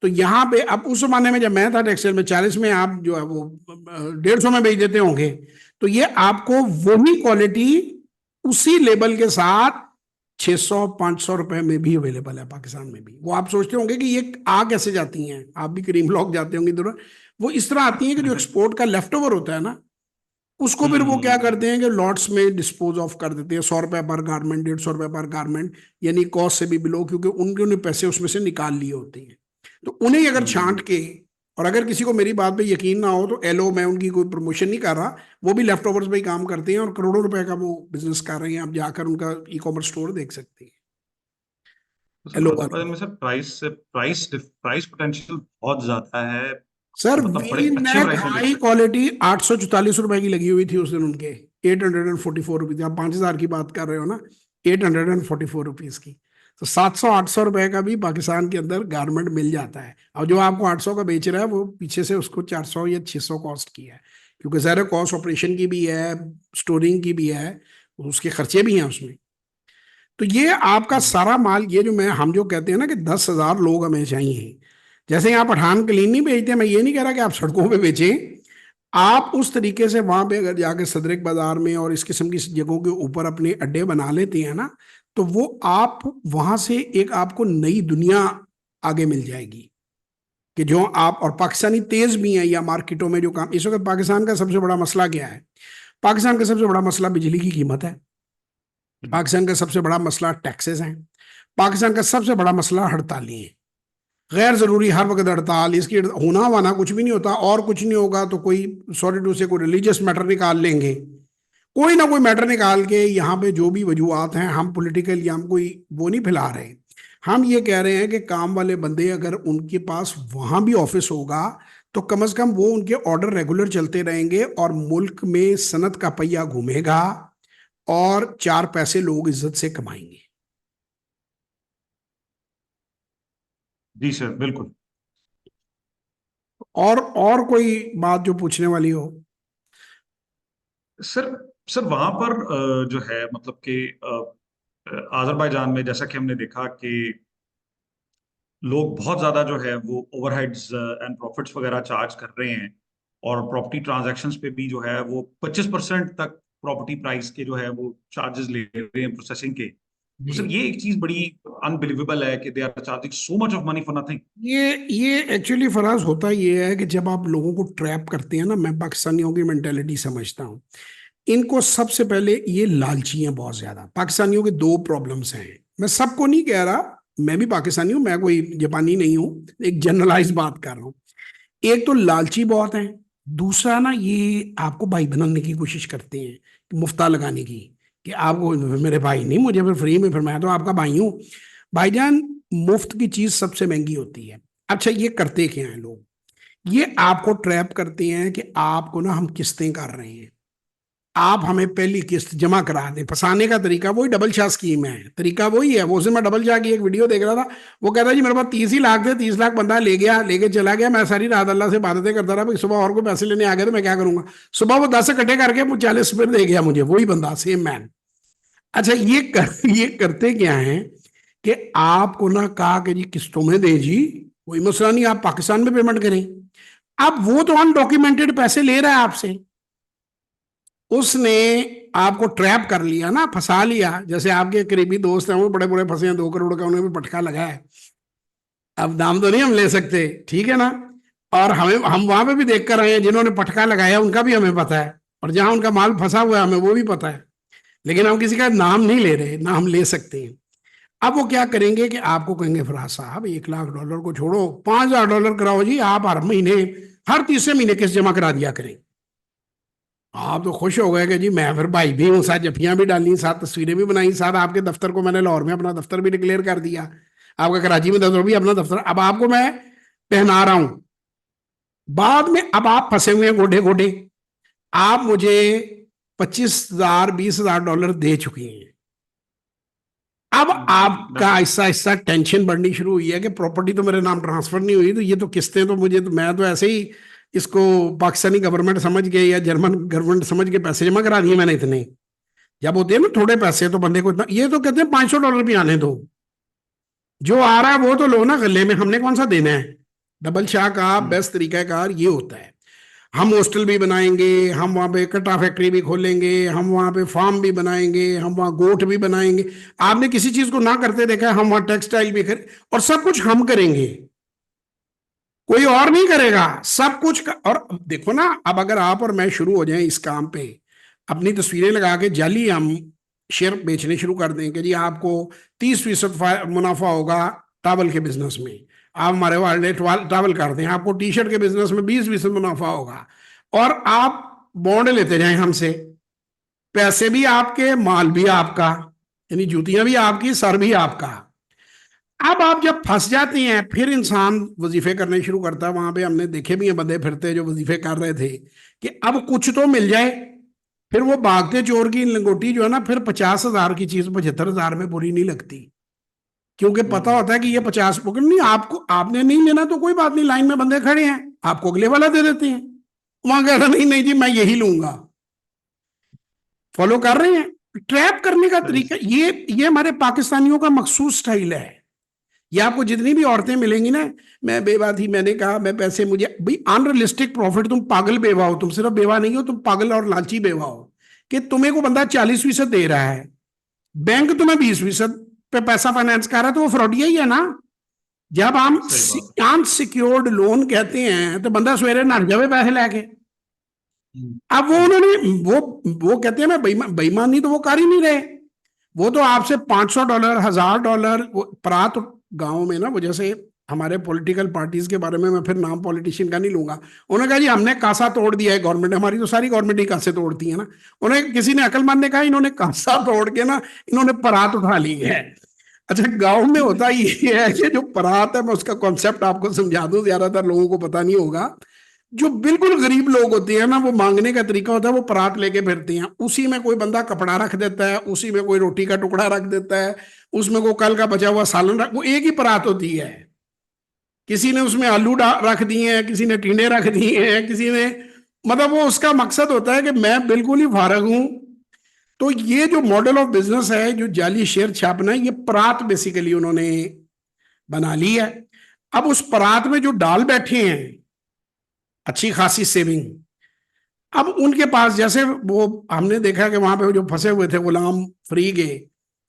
तो यहाँ पे अब उस जमाने में जब मैं था टेक्सटाइल में, 40 में आप जो है वो 150 में बेच देते होंगे। तो ये आपको वही क्वालिटी उसी लेबल के साथ 600 500 रुपए में भी अवेलेबल है पाकिस्तान में भी। वो आप सोचते होंगे कि ये आ कैसे जाती हैं, आप भी करीम लॉक जाते होंगे इधर। वो इस तरह आती हैं कि जो एक्सपोर्ट का लेफ्ट ओवर होता है ना, उसको फिर वो क्या हम्म। करते हैं कि लॉट्स में डिस्पोज ऑफ कर देते हैं, ₹100 पर गारमेंट, ₹150 पर गारमेंट, यानी कॉस्ट से भी बिलो, क्योंकि उनके पैसे उसमें से निकाल लिए होते हैं। तो उन्हें अगर छांट हम्म। के, और अगर किसी को मेरी बात पे यकीन ना हो तो एलो, मैं उनकी कोई प्रमोशन नहीं कर रहा, वो भी लेफ्ट ओवर्स पे ही काम करते हैं और करोड़ों रुपए का वो बिजनेस कर रहे हैं। आप जाकर उनका ई कॉमर्स स्टोर देख सकते हैं, तो सर एलो वालों अजरबैजान का। में सर प्राइस पोटेंशियल बहुत ज्यादा है। सर मतलब बड़े वी अच्छे नेक प्राइस में बिक हाई सकते क्वालिटी ₹844 की लगी हुई थी उस दिन उनके, ₹844। आप 5,000 की बात कर रहे हो ना, ₹844 की। तो 700 800 रुपए का भी पाकिस्तान के अंदर गारमेंट मिल जाता है। और जो आपको 800 का बेच रहा है वो पीछे से उसको 400 या 600 कॉस्ट की है, क्योंकि सारे कॉस्ट ऑपरेशन की भी है, स्टोरिंग की भी है, उसके खर्चे भी हैं उसमें। तो ये आपका हैं। सारा माल, ये जो मैं हम जो कहते हैं ना कि 10,000 लोग हमें चाहिए, जैसे यहाँ पठान कलीन नहीं बेचते, मैं ये नहीं कह रहा कि आप सड़कों पे बेचें, आप उस तरीके से वहां पे अगर जाके सदरक बाजार में और इस किस्म की जगहों के ऊपर अपने अड्डे बना लेते हैं ना, तो वो आप वहां से एक आपको नई दुनिया आगे मिल जाएगी। कि जो आप, और पाकिस्तानी तेज भी हैं या मार्केटों में जो काम, इस वक्त पाकिस्तान का सबसे बड़ा मसला क्या है? पाकिस्तान का सबसे बड़ा मसला बिजली की कीमत है, पाकिस्तान का सबसे बड़ा मसला टैक्सेस हैं, पाकिस्तान का सबसे बड़ा मसला हड़तालें हैं, गैर जरूरी हर वक्त हड़ताल, इसकी होना वाना कुछ भी नहीं होता, और कुछ नहीं होगा तो कोई सॉरी टू से कोई रिलीजियस मैटर निकाल लेंगे, कोई ना कोई मैटर निकाल के। यहाँ पे जो भी वजूहत हैं, हम पॉलिटिकल या हम कोई वो नहीं फैला रहे, हम ये कह रहे हैं कि काम वाले बंदे अगर उनके पास वहां भी ऑफिस होगा तो कम से कम वो उनके ऑर्डर रेगुलर चलते रहेंगे और मुल्क में सनत का पहिया घूमेगा और चार पैसे लोग इज्जत से कमाएंगे। जी सर, बिल्कुल। और कोई बात जो पूछने वाली हो? सर सर वहां पर जो है मतलब कि अजरबैजान में जैसा कि हमने देखा कि लोग बहुत ज्यादा जो है वो ओवरहेड्स एंड प्रॉफिट्स वगैरह चार्ज कर रहे हैं, और प्रॉपर्टी ट्रांजैक्शंस पे भी जो है वो 25% तक प्रॉपर्टी प्राइस के जो है वो चार्जेस ले रहे हैं प्रोसेसिंग के। तो सर जी, ये एक चीज बड़ी अनबिलीवेबल है कि they are charging so much of money for nothing. ये एक्चुअली फराज होता ये है कि जब आप लोगों को ट्रैप करते हैं ना, मैं पाकिस्तानियों की मेंटेलिटी समझता हूँ। इनको सबसे पहले ये लालची हैं बहुत ज्यादा। पाकिस्तानियों के दो प्रॉब्लम्स हैं, मैं सबको नहीं कह रहा, मैं भी पाकिस्तानी हूं, मैं कोई जापानी नहीं हूं, एक जनरलाइज बात कर रहा हूं। एक तो लालची बहुत है, दूसरा ना ये आपको भाई बनाने की कोशिश करते हैं, मुफ्ता लगाने की, कि आपको मेरे भाई नहीं, मुझे फिर फ्री में, फिर मैं तो आपका भाई हूँ। भाईजान, मुफ्त की चीज सबसे महंगी होती है। अच्छा, ये करते क्या हैं लोग? ये आपको ट्रैप करते हैं कि आपको ना हम किस्तें कर रहे हैं, आप हमें पहली किस्त जमा करा दें। फंसाने का तरीका वही डबल शाह स्कीम है, तरीका वही है। वो उसमें मैं डबल शाह की एक वीडियो देख रहा था, वो कहता है जी मेरे पास 30 ही लाख थे, 30 लाख बंदा ले गया, लेके चला गया, मैं सारी रात अल्लाह से इबादतें करता रहा, भाई सुबह और कोई पैसे लेने आ गए तो मैं क्या करूंगा। सुबह वो 10 इकट्ठे करके 40 रुपये दे गया मुझे, वही बंदा, सेम मैन। अच्छा, ये करते क्या है कि आपको ना कहा कि जी किस्तों में दे जी, कोई मसला नहीं, आप पाकिस्तान में पेमेंट करें। अब वो तो अनडॉक्यूमेंटेड पैसे ले रहा है आपसे, उसने आपको ट्रैप कर लिया ना, फंसा लिया। जैसे आपके करीबी दोस्त हैं, वो बड़े बड़े फंसे हैं, 2 करोड़ का उन्हें भी पटका लगा है। अब दाम तो नहीं हम ले सकते, ठीक है ना। और हम वहां पे भी देख कर आए हैं, जिन्होंने पटका लगाया उनका भी हमें पता है, और जहां उनका माल फंसा हुआ है हमें वो भी पता है। लेकिन हम किसी का नाम नहीं ले रहे, ना हम ले सकते हैं। अब वो क्या करेंगे कि आपको कहेंगे फराज साहब $1 लाख को छोड़ो, $5,000 कराओ जी, आप हर महीने, हर तीसरे महीने किस्त जमा करा दिया करें। आप तो खुश हो गए कि जी मैं फिर भाई भी हूँ, साथ जफियां भी डाली, साथ तस्वीरें भी बनाई, साथ आपके दफ्तर को मैंने लाहौर में अपना दफ्तर भी डिक्लेयर कर दिया, आपका कराची में दफ्तर भी अपना दफ्तर, अब आपको मैं पहना रहा हूं। बाद में अब आप फंसे हुए हैं गोडे गोडे, आप मुझे 25,000 $20,000 दे चुके हैं। अब जी आपका ऐसा ऐसा टेंशन बढ़नी शुरू हुई है कि प्रॉपर्टी तो मेरे नाम ट्रांसफर नहीं हुई, तो ये तो किस्तें तो मुझे, तो मैं तो ऐसे ही इसको पाकिस्तानी गवर्नमेंट समझ के या जर्मन गवर्नमेंट समझ के पैसे जमा करा दिए मैंने इतने। जब होते हैं ना थोड़े पैसे, तो बंदे को इतना, ये तो कहते हैं $500 भी आने दो, जो आ रहा है वो तो लो ना गले में, हमने कौन सा देना है। डबल शाह का बेस्ट तरीकाकार ये होता है। हम हॉस्टल भी बनाएंगे, हम वहां पे कट्टा फैक्ट्री भी खोलेंगे, हम वहां पे फार्म भी बनाएंगे, हम वहां गोट भी बनाएंगे। आपने किसी चीज को ना करते देखा है? हम वहां टेक्सटाइल भी करें, और सब कुछ हम करेंगे, कोई और नहीं करेगा, सब कुछ और अब देखो ना, अब अगर आप और मैं शुरू हो जाएं इस काम पे, अपनी तस्वीरें लगा के जाली हम शेयर बेचने शुरू कर दें कि जी आपको 30% मुनाफा होगा टावल के बिजनेस में, आप हमारे वाले टावल कर दें, आपको टी शर्ट के बिजनेस में 20% मुनाफा होगा, और आप बॉन्ड लेते जाएं हमसे, पैसे भी आपके, माल भी आपका, यानी जूतियां भी आपकी, सर भी आपका। अब आप जब फंस जाते हैं, फिर इंसान वजीफे करने शुरू करता है। वहां पे हमने देखे भी हैं बंदे फिरते जो वजीफे कर रहे थे कि अब कुछ तो मिल जाए। फिर वो भागते चोर की लंगोटी जो है ना, फिर 50,000 की चीज 75,000 में बुरी नहीं लगती, क्योंकि पता होता है कि ये 50 पकड़ नहीं, आपको आपने नहीं लेना तो कोई बात नहीं, लाइन में बंदे खड़े हैं, आपको अगले वाला दे देते हैं। वहां कहता नहीं नहीं जी मैं यही लूंगा। फॉलो कर रहे हैं? ट्रैप करने का सही। तरीका ये हमारे पाकिस्तानियों का मखसूस स्टाइल है। ये आपको जितनी भी औरतें मिलेंगी ना, मैं बेवा थी, मैंने कहा मैं पैसे, मुझे भाई अनरियलिस्टिक प्रॉफिट, तुम पागल बेवा हो, तुम सिर्फ बेवा नहीं हो, तुम पागल और लालची बेवा हो, कि तुम्हें को बंदा 40% दे रहा है, बैंक तुम्हें 20% पे पैसा फाइनेंस कर रहा है, तो वो फ्रॉडिया ही है ना। जब हम सही बात है। अनसिक्योर्ड लोन कहते हैं तो बंदा सवेरे नट जावे पैसे लेके। हम्म, अब वो हम्म, उन्होंने, वो कहते हैं मैं बेईमानी तो वो कर ही नहीं रहे, वो तो आपसे $500 $1,000 वो परात गांव में ना, वो जैसे हमारे पॉलिटिकल पार्टीज के बारे में, मैं फिर नाम पॉलिटिशियन का नहीं लूंगा, उन्होंने कहा जी हमने कासा तोड़ दिया है गवर्नमेंट ने, हमारी तो सारी गवर्नमेंट ही कासे तोड़ती है ना। उन्हें किसी ने अकलमंद ने कहा इन्होंने कासा तोड़ के ना इन्होंने परात उठा ली है। अच्छा, गांव में होता ये है कि जो परात है, मैं उसका कॉन्सेप्ट आपको समझा दूं, ज्यादातर लोगों को पता नहीं होगा। जो बिल्कुल गरीब लोग होते हैं ना, वो मांगने का तरीका होता है वो परात लेके फिरते हैं, उसी में कोई बंदा कपड़ा रख देता है, उसी में कोई रोटी का टुकड़ा रख देता है, उसमें कोई कल का बचा हुआ सालन रख, वो एक ही परात होती है। किसी ने उसमें आलू रख दिए हैं, किसी ने टिंडे रख दिए हैं, किसी ने, मतलब वो उसका मकसद होता है कि मैं बिल्कुल ही फारग हूं। तो ये जो मॉडल ऑफ बिजनेस है, जो जाली शेयर छापना है, ये परात बेसिकली उन्होंने बना ली है। अब उस परात में जो डाल बैठे हैं अच्छी खासी सेविंग, अब उनके पास जैसे वो हमने देखा कि वहां पे जो फंसे हुए थे गुलाम फ्री के,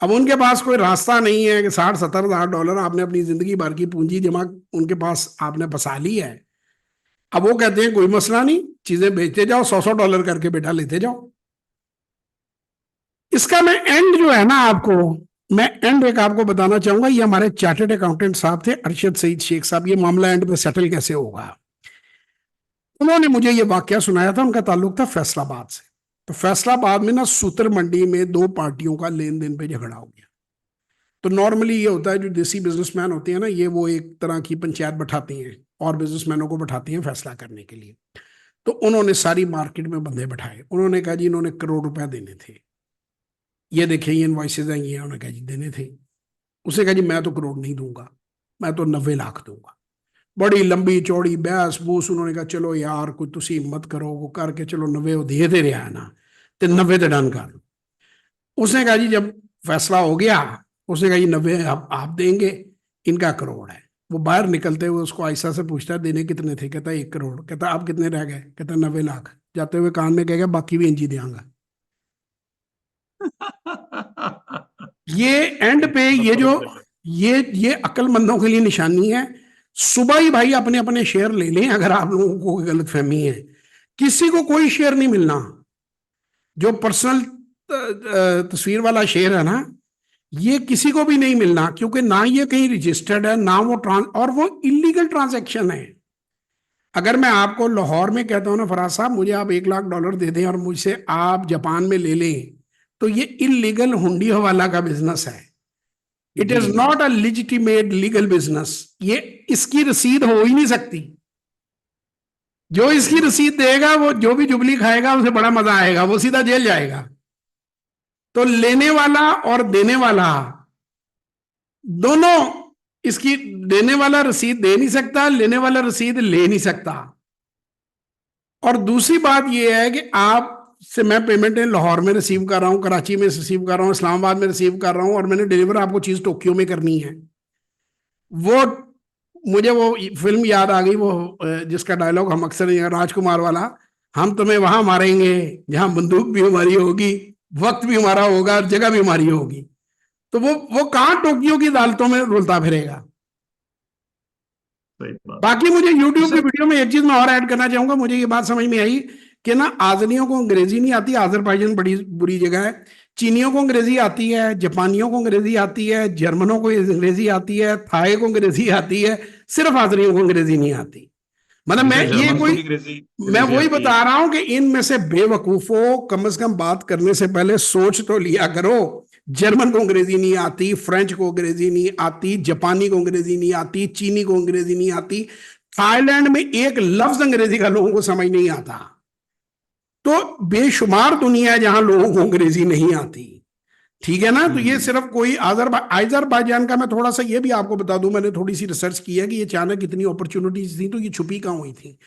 अब उनके पास कोई रास्ता नहीं है कि 60-70 हज़ार डॉलर आपने अपनी जिंदगी भर की पूंजी जमा उनके पास आपने फंसा ली है। अब वो कहते हैं कोई मसला नहीं, चीजें बेचते जाओ, 100-100 डॉलर करके बेटा लेते जाओ। इसका मैं एंड जो है ना आपको, मैं एंड एक आपको बताना चाहूंगा। ये हमारे चार्टर्ड अकाउंटेंट साहब थे, अरशद सईद शेख साहब, ये मामला एंड पे सेटल कैसे होगा। उन्होंने मुझे ये वाकया सुनाया था, उनका ताल्लुक था फैसलाबाद से। तो फैसलाबाद में ना सूत्र मंडी में दो पार्टियों का लेन देन पे झगड़ा हो गया। तो नॉर्मली ये होता है, जो देसी बिजनेसमैन होते हैं ना, ये वो एक तरह की पंचायत बैठाती हैं और बिजनेसमैनों को बैठाती हैं फैसला करने के लिए। तो उन्होंने सारी मार्केट में बंदे बैठाए, उन्होंने कहा जी इन्होंने करोड़ रुपए देने थे, ये देखिए ये इनवॉइसेज हैं, ये उन्होंने कहा जी देने थे। उसने कहा जी मैं तो करोड़ नहीं दूंगा, मैं तो 90 लाख दूंगा। बड़ी लंबी चौड़ी बहस बूस, उन्होंने कहा चलो यार कोई तुसी हिम्मत करो, वो करके चलो 90 वो दे रहा है ना, तो 90 तो डन कर लो। उसने कहा जी जब फैसला हो गया, उसने कहा जी 90 आप देंगे, इनका करोड़ है। वो बाहर निकलते हुए उसको आयशा से पूछता है देने कितने थे, कहता है 1 करोड़। कहता आप कितने रह गए, कहता 90 लाख। जाते हुए कान में कहेगा बाकी भी इंजी देंगा। ये एंड पे ये जो ये अक्लमंदों के लिए निशानी है। सुबह ही भाई अपने अपने शेयर ले लें, अगर आप लोगों को गलत फहमी है। किसी को कोई शेयर नहीं मिलना। जो पर्सनल तस्वीर वाला शेयर है ना, ये किसी को भी नहीं मिलना, क्योंकि ना ये कहीं रजिस्टर्ड है, ना वो और वो इलीगल ट्रांजैक्शन है। अगर मैं आपको लाहौर में कहता हूं ना फराज साहब मुझे आप $1 लाख दे दें और मुझसे आप जापान में ले लें, तो ये इलीगल हुंडी हवाला का बिजनेस है। इट इज जी not a legitimate legal business. ये इसकी रसीद हो ही नहीं सकती। जो इसकी रसीद देगा वो जो भी जुबली खाएगा उसे बड़ा मजा आएगा, वो सीधा जेल जाएगा। तो लेने वाला और देने वाला दोनों, इसकी देने वाला रसीद दे नहीं सकता, लेने वाला रसीद ले नहीं सकता। और दूसरी बात यह है कि आप से मैं पेमेंट लाहौर में रिसीव कर रहा हूं, कराची में रिसीव कर रहा हूं, इस्लामाबाद में रिसीव कर रहा हूं, और मैंने डिलीवर आपको चीज टोक्यो में करनी है। वो मुझे वो फिल्म याद आ गई, वो जिसका डायलॉग हम अक्सर राजकुमार वाला, हम तुम्हें वहां मारेंगे जहां बंदूक भी हमारी होगी, वक्त भी हमारा होगा और जगह भी हमारी होगी। तो वो कहां टोक्यो की अदालतों में रुलता फिरेगा। सही बात। बाकी मुझे तो यूट्यूब की सर वीडियो में एक चीज मैं और ऐड करना चाहूंगा। मुझे ये बात समझ में आई कि ना आजनियों को अंग्रेजी नहीं आती, अजरबैजान बड़ी बुरी जगह है। चीनियों को अंग्रेजी आती है, जापानियों को अंग्रेजी आती है, जर्मनों को अंग्रेजी आती है, थाई को अंग्रेजी आती है, सिर्फ आजनियों को अंग्रेजी नहीं आती। मतलब जी मैं सर, ये जर्मन को कोई, भी अंग्रेजी मैं अंग्रेजी वही आती है। बता रहा हूं कि इनमें से बेवकूफों, कम से कम बात करने से पहले सोच तो लिया करो। जर्मन को अंग्रेजी नहीं आती, फ्रेंच को अंग्रेजी नहीं आती, जापानी को अंग्रेजी नहीं आती, चीनी को अंग्रेजी नहीं आती, थाईलैंड में एक लफ्ज अंग्रेजी का लोगों को समझ नहीं आता। तो बेशुमार दुनिया है जहां लोगों को अंग्रेजी नहीं आती। ठीक है ना। तो ये हम्म। सिर्फ कोई अजरबैजान का मैं थोड़ा सा ये भी आपको बता दूं, मैंने थोड़ी सी रिसर्च की है कि ये अचानक इतनी अपॉर्चुनिटीज थी तो ये छुपी कहां हुई थी।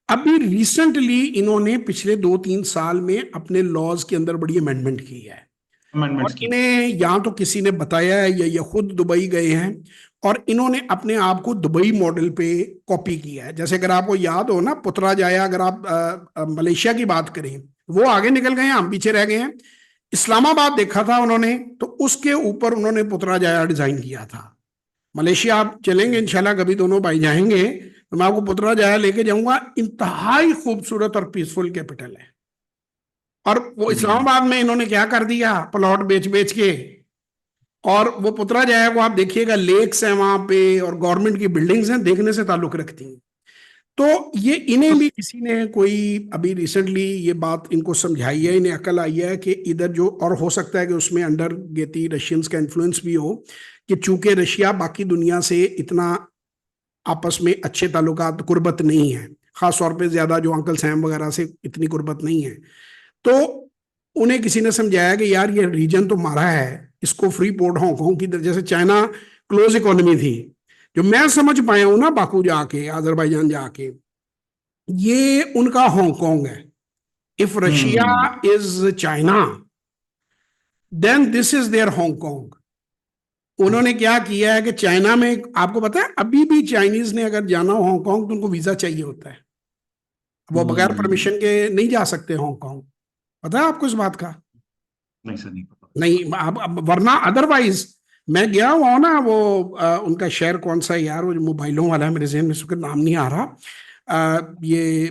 अभी रिसेंटली इन्होंने पिछले 2-3 साल में अपने लॉज के अंदर बड़ी अमेंडमेंट की है। और अमेंडमेंट्स की। इन्हें या तो किसी ने बताया है या ये खुद दुबई गए हैं, और इन्होंने अपने आप को दुबई मॉडल पे कॉपी किया है। जैसे अगर आपको याद हो ना पुतराजाया, अगर आप मलेशिया की बात करें, वो आगे निकल गए हैं, हम पीछे रह गए हैं। इस्लामाबाद देखा था उन्होंने, तो उसके ऊपर उन्होंने पुतराजाया डिजाइन किया था। मलेशिया आप चलेंगे इंशाल्लाह, कभी दोनों भाई जाएंगे तो मैं आपको पुतराजाया लेके जाऊंगा। इंतहाई खूबसूरत और पीसफुल कैपिटल है। और वो हम्म। इस्लामाबाद में इन्होंने क्या कर दिया, प्लॉट बेच बेच के, और वो पुतरा जाए वो आप देखिएगा, लेक्स हैं वहां पे और गवर्नमेंट की बिल्डिंग्स हैं, देखने से ताल्लुक रखती हैं। तो ये इन्हें भी किसी ने कोई अभी रिसेंटली ये बात इनको समझाई है, इन्हें अकल आई है कि इधर जो, और हो सकता है कि उसमें अंडर गेती रशियंस का इन्फ्लुएंस भी हो, कि चूंकि रशिया बाकी दुनिया से इतना आपस में अच्छे ताल्लुकात कुर्बत नहीं है, खास तौर पे ज्यादा जो अंकल सैम वगैरह से इतनी कुर्बत नहीं है, तो उन्हें किसी ने समझाया कि यार ये रीजन तो हमारा है, इसको फ्री पोर्ट हांगकांग की, जैसे चाइना क्लोज इकोनॉमी थी, जो मैं समझ पाया हूं ना बाकू जाके, अजरबैजान जाके, ये उनका हांगकांग है। If Russia hmm is China, then this is their Hong Kong. उन्होंने क्या किया है कि चाइना में, आपको पता है अभी भी चाइनीज ने अगर जाना हो हांगकांग तो उनको वीजा चाहिए होता है, वो बगैर हम्म। परमिशन के नहीं जा सकते हांगकांग। पता है आपको इस बात का? नहीं सर, नहीं पता। नहीं, वरना अदरवाइज मैं गया हुआ ना वो, उनका शहर कौन सा है यार, वो जो मोबाइलों वाला है, मेरे जहन में उसका नाम नहीं आ रहा। ये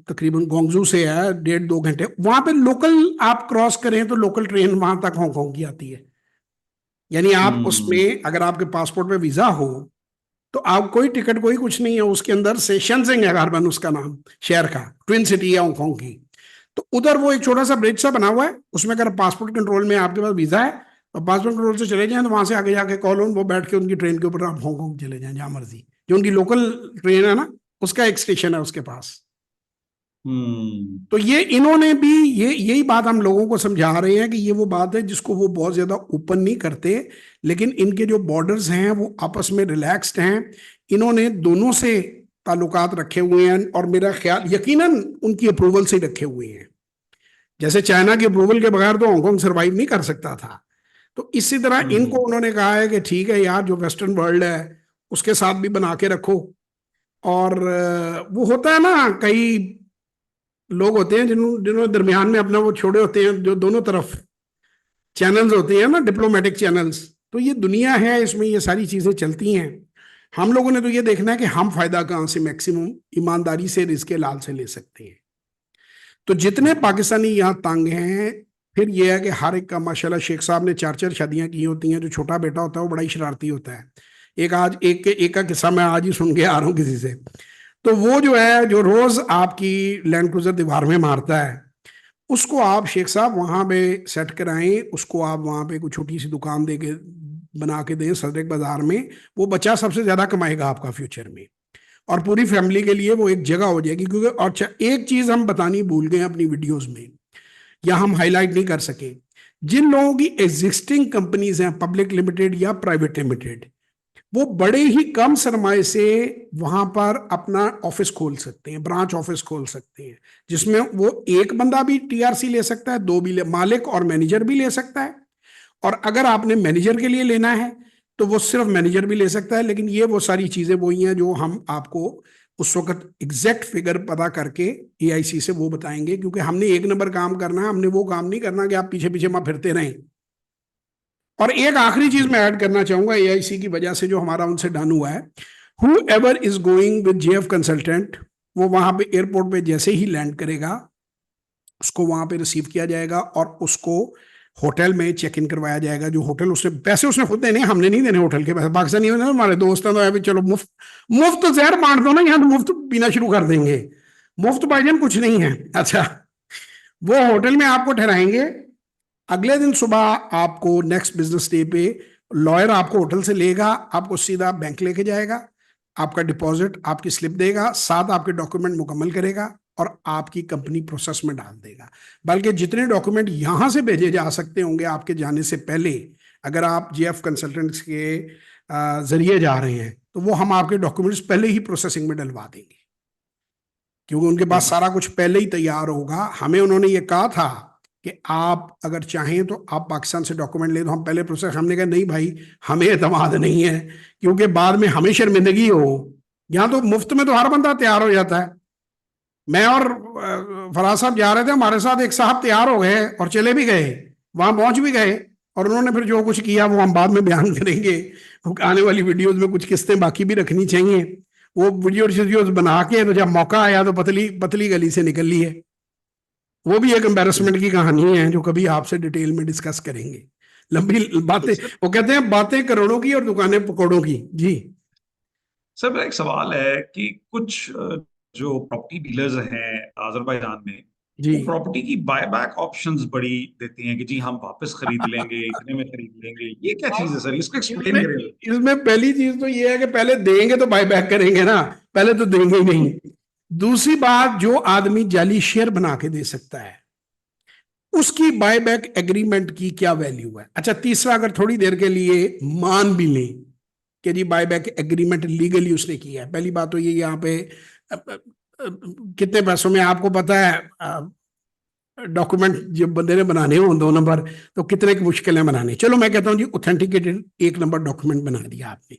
तकरीबन गोंगजू से है 1.5-2 घंटे, वहां पे लोकल आप क्रॉस करें तो लोकल ट्रेन वहां तक हांगकांग की आती है। यानी आप हम्म उसमें अगर आपके पासपोर्ट पे वीजा हो तो आप कोई टिकट कोई कुछ नहीं है, उसके अंदर से शेंजिंग है कार्बन उसका नाम, शहर का, ट्विन सिटी है हांगकांग की। तो उधर वो एक छोटा सा ब्रिज सा बना हुआ है, उसमें अगर पासपोर्ट कंट्रोल में आपके पास वीजा है और पासपोर्ट कंट्रोल से चले जाएं तो वहां से आगे जाके कॉल ऑन, वो बैठ के उनकी ट्रेन के ऊपर आप हांगकांग चले जाएं जहां मर्जी। जो उनकी लोकल ट्रेन है ना, उसका एक स्टेशन है उसके पास। हम्म तो ये इन्होंने भी, ये यही बात हम लोगों को समझा रहे हैं कि ये वो बात है जिसको वो बहुत ज्यादा ओपन नहीं करते, लेकिन इनके जो बॉर्डर्स हैं वो आपस में रिलैक्स्ड हैं। इन्होंने दोनों से ताल्लुकात रखे हुए हैं, और मेरा ख्याल यकीनन उनकी अप्रूवल से ही रखे हुए हैं। जैसे चाइना की अप्रूवल के बगैर तो हांगकांग सरवाइव नहीं कर सकता था, तो इसी तरह इनको हम्म उन्होंने कहा है कि ठीक है यार, जो वेस्टर्न वर्ल्ड है उसके साथ भी बना के रखो। और वो होता है ना, कई लोग होते हैं जिन्होंने दरमियान में अपना वो छोड़े होते हैं, जो दोनों तरफ चैनल्स होते हैं ना, डिप्लोमेटिक चैनल्स। तो ये दुनिया है, इसमें ये सारी चीजें चलती हैं। हम लोगों ने तो ये देखना है कि हम फायदा कहाँ से मैक्सिमम ईमानदारी से, रिस्क लाल से ले सकते हैं। तो जितने पाकिस्तानी यहाँ तंग हैं, फिर ये है कि हर एक का माशाल्लाह, शेख साहब ने 4-4 शादियां की होती हैं। जो छोटा बेटा होता है वो बड़ा ही शरारती होता है। एक का किस्सा मैं आज ही सुन के आ रहा हूँ किसी से। तो वो जो है, जो रोज आपकी लैंड क्रूजर दीवार में मारता है, उसको आप शेख साहब वहां पे सेट कराएं, उसको आप वहां पे कोई छोटी सी दुकान दे के बना के दें सदर बाजार में। वो बच्चा सबसे ज्यादा कमाएगा आपका फ्यूचर में, और पूरी फैमिली के लिए वो एक जगह हो जाएगी। क्योंकि और अच्छा, एक चीज हम बतानी भूल गए अपनी वीडियोस में, या हम हाईलाइट नहीं कर सके। जिन लोगों की एग्जिस्टिंग कंपनीज हैं, पब्लिक लिमिटेड या प्राइवेट लिमिटेड, वो बड़े ही कम सरमाए से वहां पर अपना ऑफिस खोल सकते हैं, ब्रांच ऑफिस खोल सकते हैं, जिसमें वो एक बंदा भी टीआरसी ले सकता है, दो भी मालिक और मैनेजर भी ले सकता है। और अगर आपने मैनेजर के लिए लेना है तो वो सिर्फ मैनेजर भी ले सकता है। लेकिन ये वो सारी चीजें वही हैं जो हम आपको उस वक्त एग्जैक्ट फिगर पता करके एआईसी से वो बताएंगे, क्योंकि हमने एक नंबर काम करना है, हमने वो काम नहीं करना कि आप पीछे पीछे वहां फिरते रहें। और एक आखिरी चीज मैं ऐड करना चाहूंगा, एआईसी की वजह से जो हमारा उनसे डन हुआ है, who ever is going with JF consultant, वो वहां पे एयरपोर्ट पे जैसे ही लैंड करेगा, उसको वहां पे रिसीव किया जाएगा और उसको होटल में चेक इन करवाया जाएगा। जो होटल उसने पैसे उसने खुद देने, हमने नहीं देने होटल के पैसे। पाकिस्तानी होने हमारे दोस्त हैं तो अभी चलो मुफ्त, मुफ्त जहर बांट दो ना, यहाँ तो मुफ्त पीना शुरू कर देंगे। मुफ्त भाईजान कुछ नहीं है। अच्छा, वो होटल में आपको ठहराएंगे, अगले दिन सुबह आपको नेक्स्ट बिजनेस डे पे लॉयर आपको होटल से लेगा, आपको सीधा बैंक लेके जाएगा, आपका डिपॉजिट आपकी स्लिप देगा, साथ आपके डॉक्यूमेंट मुकम्मल करेगा और आपकी कंपनी प्रोसेस में डाल देगा। बल्कि जितने डॉक्यूमेंट यहां से भेजे जा सकते होंगे आपके जाने से पहले, अगर आप जेएफ कंसल्टेंट्स के जरिए जा रहे हैं, तो वो हम आपके डॉक्यूमेंट्स पहले ही प्रोसेसिंग में डलवा देंगे, क्योंकि उनके पास बिल्कुल सारा सर। कुछ पहले ही तैयार होगा। हमें उन्होंने ये कहा था कि आप अगर चाहें तो आप पाकिस्तान से डॉक्यूमेंट ले, तो हम पहले प्रोसेस, हमने कहा नहीं भाई, हमें एतमाद नहीं है, क्योंकि बाद में हमें शर्मिंदगी हो। यहाँ तो मुफ्त में तो हर बंदा तैयार हो जाता है। मैं और फराज साहब जा रहे थे, हमारे साथ एक साहब तैयार हो गए और चले भी गए, वहां पहुंच भी गए, और उन्होंने फिर जो कुछ किया वो हम बाद में बयान करेंगे। आने वाली वीडियोस में कुछ किस्तें बाकी भी रखनी चाहिए। वो वीडियोस बना के तो जब मौका आया तो पतली पतली गली से निकल लिए। वो भी एक एम्बेरसमेंट की कहानी है जो कभी आपसे डिटेल में डिस्कस करेंगे। लंबी बातें, सर वो कहते हैं बातें करोड़ों की और दुकानें पकौड़ों की। जी सर मेरा एक सवाल है कि कुछ जो प्रॉपर्टी डीलर्स हैं अजरबैजान में, जी। वो प्रॉपर्टी की बायबैक ऑप्शंस बड़ी देती हैं कि जी हम वापस खरीद लेंगे, इतने में खरीद लेंगे। ये क्या चीज है सर, इसको एक्सप्लेन इसमें करें। इसमें पहली चीज तो ये है कि पहले देंगे तो बाय बैक करेंगे ना, पहले तो देंगे ही नहीं। दूसरी बात, जो आदमी जाली शेयर बना के दे सकता है उसकी बायबैक एग्रीमेंट की क्या वैल्यू है। अच्छा, तीसरा, अगर थोड़ी देर के लिए मान भी लें कि जी बायबैक एग्रीमेंट लीगली उसने किया है, पहली बात तो ये यहाँ पे कितने पैसों में आपको पता है डॉक्यूमेंट जब बंदे ने बनाने हो 2 नंबर, तो कितने की मुश्किल है बनाने। चलो मैं कहता हूं जी ऑथेंटिकेटेड 1 नंबर डॉक्यूमेंट बना दिया आपने।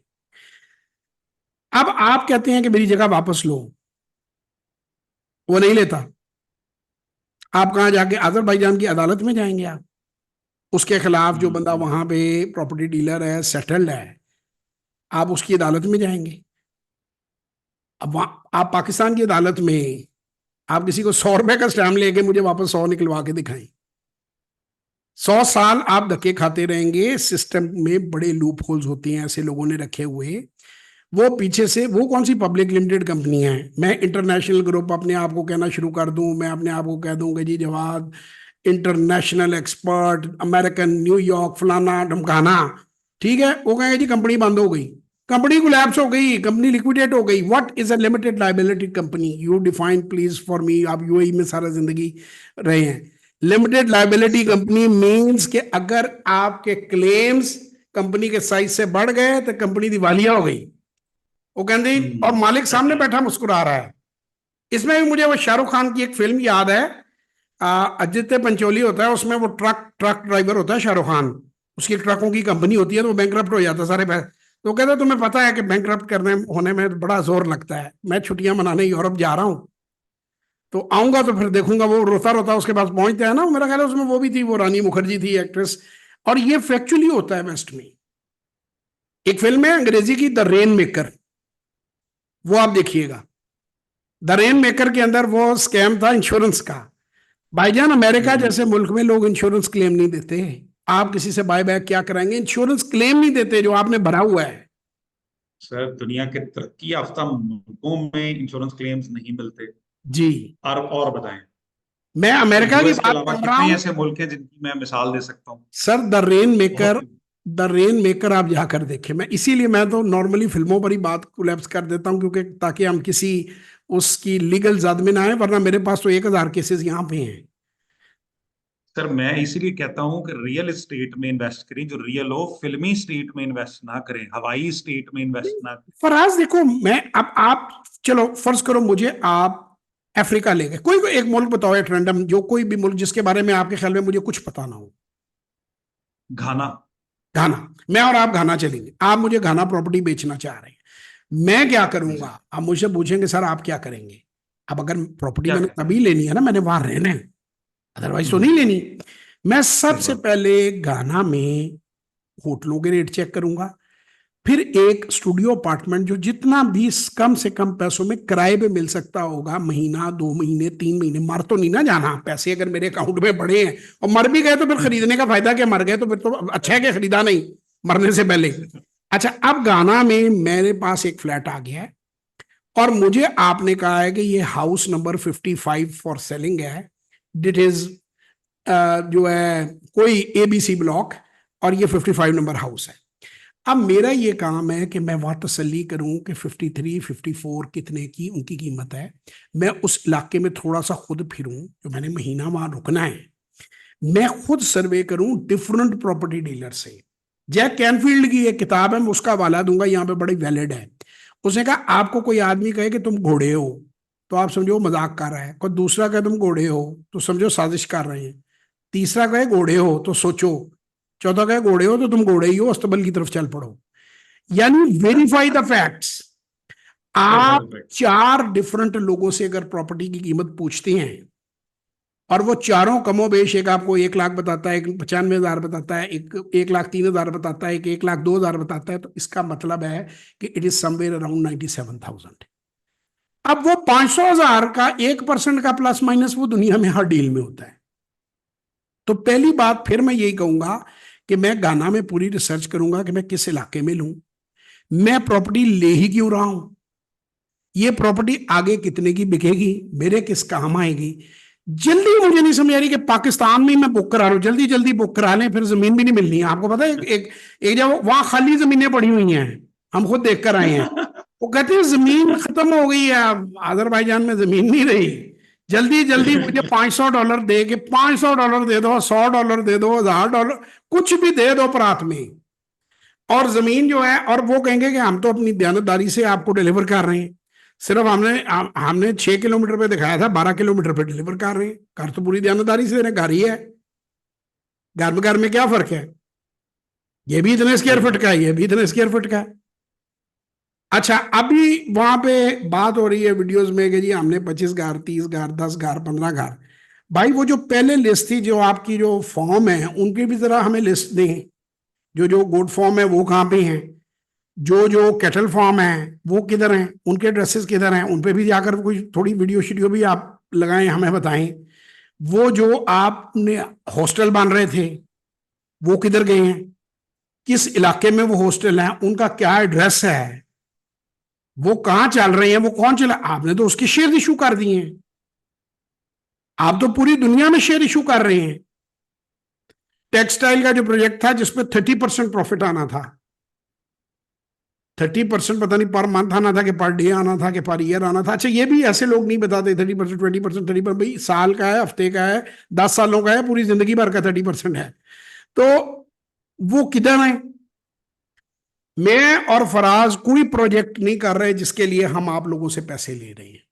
अब आप कहते हैं कि मेरी जगह वापस लो, वो नहीं लेता। आप कहां जाके, अजरबैजान की अदालत में जाएंगे आप, उसके खिलाफ जो बंदा हम्म। वहां पे प्रॉपर्टी डीलर है, सेटल्ड है, आप उसकी अदालत में जाएंगे। अब आप पाकिस्तान की अदालत में आप किसी को 100 रुपए का स्टैम्प लेके मुझे वापस 100 निकलवा के दिखाएं, 100 साल आप धक्के खाते रहेंगे। सिस्टम में बड़े लूप होल्स होते हैं, ऐसे लोगों ने रखे हुए। वो पीछे से, वो कौन सी पब्लिक लिमिटेड कंपनी है, मैं इंटरनेशनल ग्रुप अपने आप को कहना शुरू कर दूं, मैं अपने आप को कह दूं कि जी Jawad international expert, American, New York, फलाना ढमकाना, ठीक है, वो कहेंगे जी कंपनी बंद हो गई, कंपनी कोलैप्स हो गई, कंपनी लिक्विडेट हो गई। What is a limited liability company, you define please for me. आप यूएई में सारा जिंदगी रहे हैं। Limited liability sir company means कि अगर आपके क्लेम्स कंपनी के साइज से बढ़ गए तो कंपनी दिवालिया हो गई। वो कहते, और मालिक सामने एग्जैक्टली। बैठा मुस्कुरा रहा है। इसमें भी मुझे वो शाहरुख खान की एक फिल्म याद है, आदित्य पंचोली होता है उसमें, वो ट्रक ट्रक ड्राइवर होता है शाहरुख खान, उसकी ट्रकों की कंपनी होती है, तो वो बैंकरप्ट हो जाता है, सारे पैसे। तो कहता है तुम्हें पता है कि बैंकरप्ट करने होने में बड़ा जोर लगता है, मैं छुट्टियां मनाने यूरोप जा रहा हूं, तो आऊंगा तो फिर देखूंगा। वो रोता रोता उसके पास पहुंचता है ना, मेरा ख्याल है उसमें वो भी थी, वो रानी मुखर्जी थी एक्ट्रेस। और ये फैक्चुअली होता है वेस्ट में। एक फिल्म है अंग्रेजी की, द रेन मेकर, वो आप देखिएगा। द रेन मेकर के अंदर वो स्कैम था इंश्योरेंस का। भाईजान, अमेरिका जैसे मुल्क में लोग इंश्योरेंस क्लेम नहीं देते। आप किसी से बाय बैक क्या कराएंगे, इंश्योरेंस क्लेम नहीं देते जो आपने भरा हुआ है। सर दुनिया के तरक्की याफ्ता मुल्कों में इंश्योरेंस क्लेम्स नहीं मिलते। जी, और बताएं। मैं अमेरिका की यूएस के बात अलावा कर रहा कितने हूं। ऐसे मुल्क हैं जिनकी मैं मिसाल दे सकता हूँ। सर, द रेन मेकर, बहुत। द रेन मेकर आप जाकर देखें। मैं इसीलिए मैं तो नॉर्मली फिल्मों पर ही बात कोलैप्स कर देता हूं, क्योंकि ताकि हम किसी उसकी लीगल जद में ना आए, वरना मेरे पास तो 1,000 केसेस यहाँ पे हैं। सर मैं इसीलिए कहता हूँ कि रियल एस्टेट में इन्वेस्ट करें, जो रियल हो। फिल्मी स्टेट में इन्वेस्ट ना करें, हवाई स्टेट में इन्वेस्ट ना करें। फराज देखो, मैं अब आप चलो फर्ज करो मुझे आप अफ्रीका ले गए, कोई कोई एक मुल्क बताओ, एक रैंडम, जो कोई भी मुल्क जिसके बारे में आपके ख्याल में मुझे कुछ पता ना हो। घाना। घाना, मैं और आप घाना चलेंगे, आप मुझे घाना प्रॉपर्टी बेचना चाह रहे हैं, मैं क्या जी। करूंगा। आप मुझसे पूछेंगे सर आप क्या करेंगे। अब अगर प्रॉपर्टी क्या मैंने कहते तभी हैं। लेनी है ना, मैंने वहां रहना है, अदरवाइज तो नहीं हम्म। लेनी। मैं सही सबसे बात। पहले घाना में होटलों के रेट चेक करूंगा, फिर एक स्टूडियो अपार्टमेंट जो जितना भी कम से कम पैसों में किराए पे मिल सकता होगा, महीना, 2 महीने, 3 महीने, मर तो नहीं ना जाना, पैसे अगर मेरे अकाउंट में बढ़े हैं और मर भी गए तो फिर खरीदने का फायदा क्या, मर गए तो फिर तो अच्छा है कि खरीदा नहीं मरने से पहले। अच्छा, अब गाना में मेरे पास एक फ्लैट आ गया है और मुझे आपने कहा है कि ये हाउस नंबर 55 फॉर सेलिंग है। डिट इज जो है कोई एबीसी ब्लॉक, और ये 55 नंबर हाउस है। अब मेरा ये काम है कि मैं वहां तसल्ली करूं कि 53 54 कितने की उनकी कीमत है। मैं उस इलाके में थोड़ा सा खुद फिरूं, जो मैंने महीना वहां रुकना है, मैं खुद सर्वे करूं डिफरेंट प्रॉपर्टी डीलर से। जैक कैनफील्ड की एक किताब है, मैं उसका हवाला दूंगा, यहाँ पे बड़ी वैलिड है। उसने कहा आपको कोई आदमी कहे कि तुम घोड़े हो, तो आप समझो वो मजाक कर रहा है। कोई दूसरा कहे तुम घोड़े हो, तो समझो साजिश कर रहे हैं। तीसरा कहे घोड़े हो तो सोचो। चौथा कहे घोड़े हो तो तुम घोड़े ही हो, अस्तबल की तरफ चल पड़ो। यानी वेरीफाई द फैक्ट्स। वेरीफाई आप द फैक्ट्स। 4 डिफरेंट लोगों से अगर प्रॉपर्टी की कीमत पूछते हैं और वो चारों कमोबेश, एक आपको 1 लाख बताता है, एक 95,000 बताता है, एक 1,03,000 बताता है, एक 1,02,000 बताता है, तो इसका मतलब है कि इट इज समवेयर अराउंड 97,000। अब वो 500,000 का 1% का प्लस माइनस वो दुनिया में हर डील में होता है। तो पहली बात फिर मैं यही कहूंगा कि मैं गाना में पूरी रिसर्च करूंगा कि मैं किस इलाके में लूं, मैं प्रॉपर्टी ले ही क्यों रहा हूं, ये प्रॉपर्टी आगे कितने की बिकेगी, मेरे किस काम आएगी। जल्दी मुझे नहीं समझ आ रही कि पाकिस्तान में मैं बुक करा लूं, जल्दी जल्दी बुक करा लें, फिर जमीन भी नहीं मिलनी है। आपको पता है एक जगह वहां खाली जमीनें पड़ी हुई हैं, हम खुद देख कर आए हैं। वो कहते हैं जमीन खत्म हो गई है, अजरबैजान में जमीन नहीं रही, जल्दी जल्दी मुझे $500 दे के, $500 दे दो, $100 दे दो, $1000, कुछ भी दे दो प्रात में, और जमीन जो है, और वो कहेंगे कि हम तो अपनी दयानतदारी से आपको डिलीवर कर रहे हैं, सिर्फ हमने 6 किलोमीटर पे दिखाया था, 12 किलोमीटर पे डिलीवर कर रहे हैं, घर तो पूरी दयानतदारी से दे रहे हैं, घर ही है, घर में क्या फर्क है, ये भी इतने स्क्वायर फुट का है, ये भी इतने स्क्वायर फुट का है। अच्छा, अभी वहां पे बात हो रही है वीडियोस में कि जी हमने 25 घर, 30 घर, 10 घर, 15 घर। भाई वो जो पहले लिस्ट थी, जो आपकी जो फॉर्म है, उनकी भी जरा हमें लिस्ट दें, जो जो गोट फॉर्म है वो कहाँ पे हैं, जो जो कैटल फार्म है वो किधर हैं, उनके एड्रेसेस किधर हैं, उन पे भी जाकर कोई थोड़ी वीडियो शीडियो भी आप लगाएं, हमें बताएं। वो जो आपने हॉस्टल बन रहे थे वो किधर गए हैं, किस इलाके में वो हॉस्टल है, उनका क्या एड्रेस है, वो कहां चल रहे हैं, वो कौन चला, आपने तो उसके शेयर इशू कर दिए हैं, आप तो पूरी दुनिया में शेयर इशू कर रहे हैं। टेक्सटाइल का जो प्रोजेक्ट था जिसपे 30% प्रॉफिट आना था, 30% पता नहीं पर मंथ आना था कि पर डे आना था कि पर ईयर आना था। अच्छा, ये भी ऐसे लोग नहीं बताते 30%, 20%, 30%, भाई साल का है, हफ्ते का है, 10 सालों का है, पूरी जिंदगी भर का 30% है। तो वो किधर है। मैं और फराज कोई प्रोजेक्ट नहीं कर रहे जिसके लिए हम आप लोगों से पैसे ले रहे हैं,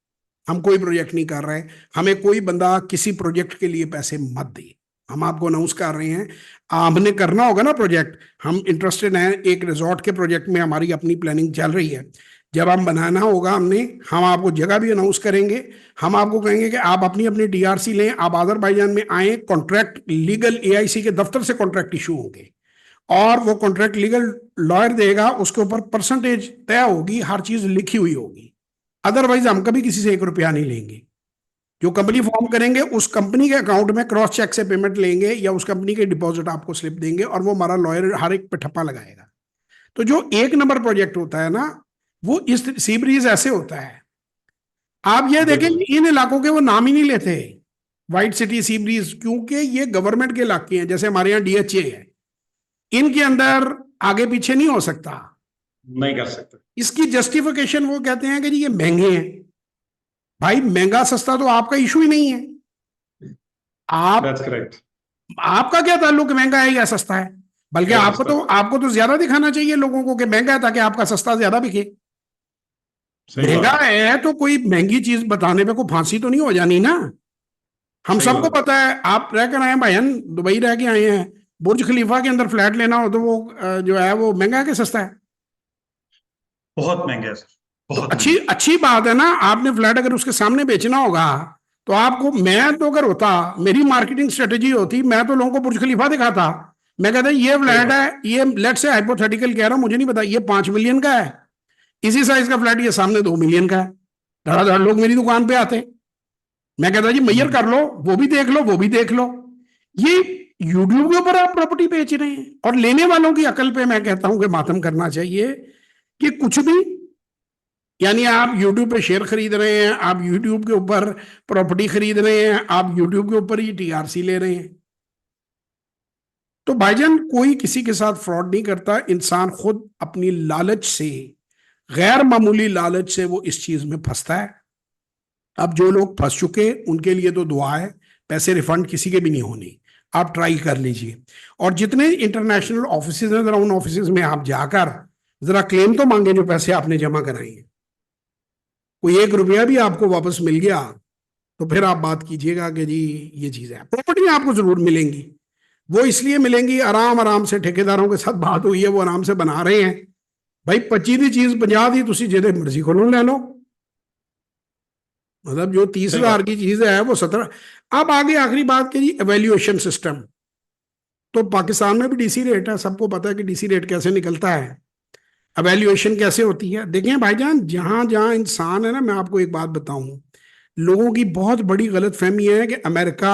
हम कोई प्रोजेक्ट नहीं कर रहे, हमें कोई बंदा किसी प्रोजेक्ट के लिए पैसे मत दे, हम आपको अनाउंस कर रहे हैं। आपने करना होगा ना प्रोजेक्ट, हम इंटरेस्टेड हैं, एक रिजॉर्ट के प्रोजेक्ट में हमारी अपनी प्लानिंग चल रही है, जब हम बनाना होगा हम आपको जगह भी अनाउंस करेंगे, हम आपको कहेंगे कि आप अपनी अपनी डीआरसी लें, आप अजरबैजान में आए, कॉन्ट्रैक्ट लीगल एआईसी के दफ्तर से कॉन्ट्रैक्ट इशू होंगे, और वो कॉन्ट्रैक्ट लीगल लॉयर देगा, उसके ऊपर परसेंटेज तय होगी, हर चीज लिखी हुई होगी। अदरवाइज हम कभी किसी से ₹1 नहीं लेंगे। जो कंपनी फॉर्म करेंगे उस कंपनी के अकाउंट में क्रॉस चेक से पेमेंट लेंगे, या उस कंपनी के डिपॉजिट आपको स्लिप देंगे, और वो हमारा लॉयर हर एक पे ठप्पा लगाएगा। तो जो 1 नंबर प्रोजेक्ट होता है ना, वो इस सी ब्रीज ऐसे होता है। आप ये देखें, इन इलाकों के वो नाम ही नहीं लेते, व्हाइट सिटी, सी ब्रीज, क्योंकि ये गवर्नमेंट के इलाके हैं, जैसे हमारे यहाँ डीएचए है, इनके अंदर आगे पीछे नहीं हो सकता, नहीं कर सकते। इसकी जस्टिफिकेशन वो कहते हैं कि जी ये महंगे हैं। भाई महंगा सस्ता तो आपका इशू ही नहीं है, आप दैट्स करेक्ट। आपका क्या ताल्लुक महंगा है या सस्ता है, बल्कि आपको तो ज्यादा दिखाना चाहिए लोगों को कि महंगा है, ताकि आपका सस्ता ज्यादा बिके। महंगा है तो कोई महंगी चीज बताने पे कोई फांसी तो नहीं हो जानी ना। हम सबको पता है, आप रह कर आए हैं भाईजान, दुबई रह के आए हैं, बुर्ज खलीफा के अंदर फ्लैट लेना हो तो वो जो है वो महंगा है कि सस्ता है। बहुत महंगा है सर, तो बहुत अच्छी अच्छी बात है ना, आपने फ्लैट अगर उसके सामने बेचना होगा तो आपको, मैं तो अगर होता, मेरी मार्केटिंग स्ट्रेटेजी होती, मैं तो लोगों को बुर्ज खलीफा दिखाता, मैं कहता ये फ्लैट है, ये लेट से हाइपोथेटिकल कह रहा हूं, मुझे नहीं पता, ये 5 मिलियन का है, इसी साइज का फ्लैट ये सामने 2 मिलियन का है, धड़ाधड़ लोग मेरी दुकान पे आते, मैं कहता जी मैयर कर लो, वो भी देख लो, वो भी देख लो। ये यूट्यूब के ऊपर आप प्रॉपर्टी बेच रहे हैं, और लेने वालों की अकल पे मैं कहता हूं कि मातम करना चाहिए कि कुछ भी, यानी आप यूट्यूब पे शेयर खरीद रहे हैं, आप यूट्यूब के ऊपर प्रॉपर्टी खरीद रहे हैं, आप यूट्यूब के ऊपर ही टीआरसी ले रहे हैं। तो भाईजान कोई किसी के साथ फ्रॉड नहीं करता, इंसान खुद अपनी लालच से, गैर मामूली लालच से वो इस चीज में फंसता है। अब जो लोग फंस चुके उनके लिए तो दुआ है, पैसे रिफंड किसी के भी नहीं होने, आप ट्राई कर लीजिए। और जितने इंटरनेशनल ऑफिस हैं, जरा उन ऑफिस में आप जाकर जरा क्लेम तो मांगे जो पैसे आपने जमा कराए हैं। कोई ₹1 भी आपको वापस मिल गया तो फिर आप बात कीजिएगा कि जी ये चीज है। प्रॉपर्टी आपको जरूर मिलेंगी, वो इसलिए मिलेंगी, आराम आराम से ठेकेदारों के साथ बात हुई है, वो आराम से बना रहे हैं। भाई 25 ਦੀ चीज 50 ਦੀ ਤੁਸੀਂ ਜਿਹਦੇ ਮਰਜ਼ੀ ਕੋਲੋਂ ਲੈ लो, मतलब जो 30,000 की चीज है वो 17। अब आगे आखिरी बात की जी, एवेल्युएशन सिस्टम। तो पाकिस्तान में भी डीसी रेट है, सबको पता है कि डीसी रेट कैसे निकलता है, एवेल्युएशन कैसे होती है। देखें भाईजान, जहां जहां इंसान है ना, मैं आपको एक बात बताऊं, लोगों की बहुत बड़ी गलत फहमी है कि अमेरिका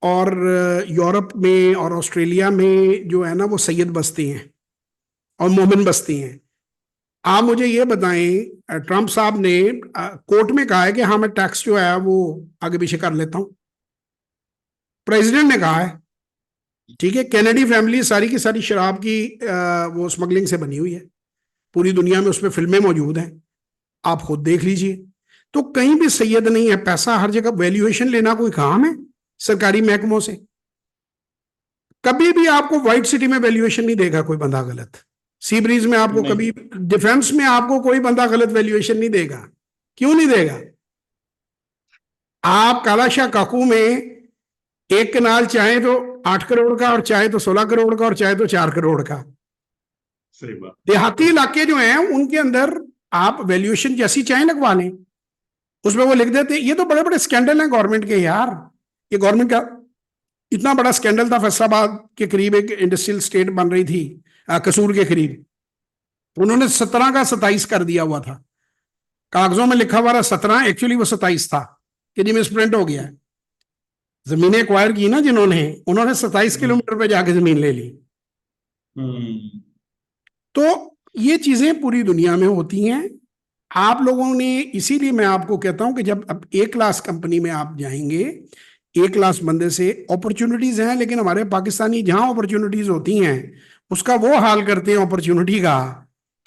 और यूरोप में और ऑस्ट्रेलिया में जो है ना वो सैयद बस्ती हैं और मोमिन बस्ती हैं। आप मुझे ये बताएं, ट्रंप साहब ने कोर्ट में कहा है कि हाँ मैं टैक्स जो है वो आगे पीछे कर लेता हूं, प्रेसिडेंट ने कहा है। ठीक है, कैनेडी फैमिली सारी की सारी शराब की वो स्मगलिंग से बनी हुई है, पूरी दुनिया में उस पर फिल्में मौजूद हैं, आप खुद देख लीजिए। तो कहीं भी सैयद नहीं है, पैसा हर जगह, वैल्यूएशन लेना कोई काम है सरकारी महकमों से? कभी भी आपको व्हाइट सिटी में वैल्यूएशन नहीं देगा कोई बंदा गलत, सी ब्रीज में आपको नहीं। कभी, डिफेंस में आपको कोई बंदा गलत वैल्यूएशन नहीं देगा। क्यों नहीं देगा? आप कालाशाह काकू में एक कनाल चाहे तो 8 करोड़ का, और चाहे तो 16 करोड़ का, और चाहे तो 4 करोड़ का। सही बात। देहाती इलाके जो हैं उनके अंदर आप वैल्यूएशन जैसी चाहे लगवा लें, उसमें वो लिख देते हैं। ये तो बड़े बड़े स्कैंडल हैं गवर्नमेंट के यार। ये गवर्नमेंट का इतना बड़ा स्कैंडल था, फैसलाबाद के करीब एक इंडस्ट्रियल स्टेट बन रही थी, कसूर के करीब। उन्होंने 17 का 27 कर दिया हुआ था, कागजों में लिखा हुआ था 17, एक्चुअली वो 27 था, कि जी मिसप्रिंट हो गया है। जमीनें एक्वायर की ना जिन्होंने, उन्होंने 27 किलोमीटर पे जाके जमीन ले ली। तो ये चीजें पूरी दुनिया में होती हैं। आप लोगों ने, इसीलिए मैं आपको कहता हूं कि जब अब ए क्लास कंपनी में आप जाएंगे, ए क्लास बंदे से अपॉर्चुनिटीज हैं, लेकिन हमारे पाकिस्तानी जहां अपॉर्चुनिटीज होती हैं उसका वो हाल करते हैं अपॉर्चुनिटी का,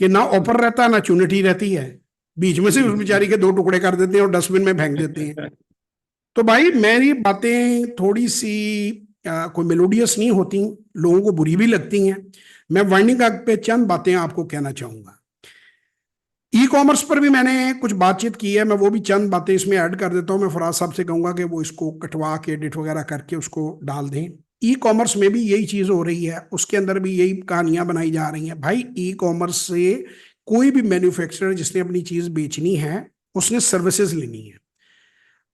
कि ना ऑफर रहता ना चुनिटी रहती है, बीच में से उस बेचारी के 2 टुकड़े कर देते हैं और डस्टबिन में फेंक देते हैं। तो भाई मेरी बातें थोड़ी सी कोई मेलोडियस नहीं होती, लोगों को बुरी भी लगती हैं। मैं वाइंडिंग अप पे चंद बातें आपको कहना चाहूंगा। ई कॉमर्स पर भी मैंने कुछ बातचीत की है, मैं वो भी चंद बातें इसमें ऐड कर देता हूं। मैं फराज साहब से कहूंगा कि वो इसको कटवा के एडिट वगैरह करके उसको डाल दें। ई कॉमर्स में भी यही चीज हो रही है, उसके अंदर भी यही कहानियां बनाई जा रही हैं। भाई ई कॉमर्स से कोई भी मैन्युफैक्चरर जिसने अपनी चीज बेचनी है उसने सर्विसेज लेनी है,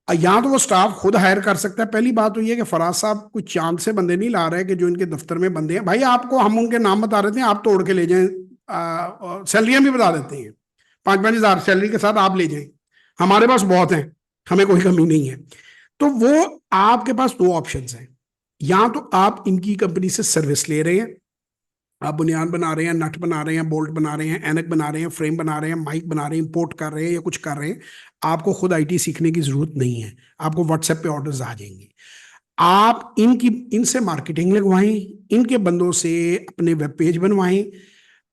यहाँ तो वो स्टाफ खुद हायर कर सकता है। पहली बात तो ये कि फराज साहब कुछ चांद से बंदे नहीं ला रहे कि जो इनके दफ्तर में बंदे हैं। भाई आपको हम उनके नाम बता देते हैं, आप तोड़ के ले जाएं, सैलरियां भी बता देते हैं, 5-5 हजार सैलरी के साथ आप ले जाएं, हमारे पास बहुत हैं, हमें कोई कमी नहीं है। तो वो आपके पास 2 ऑप्शन हैं, या तो आप इनकी कंपनी से सर्विस ले रहे हैं, आप बुनियाद बना रहे हैं, नट बना रहे हैं, बोल्ट बना रहे हैं, एनक बना रहे हैं, फ्रेम बना रहे हैं, माइक बना रहे हैं, इंपोर्ट कर रहे हैं या कुछ कर रहे हैं, आपको खुद आईटी सीखने की जरूरत नहीं है, आपको व्हाट्सएप पे ऑर्डर्स आ जाएंगे। आप इनसे मार्केटिंग लगवाएं, इनके बंदों से अपने वेब पेज बनवाएं।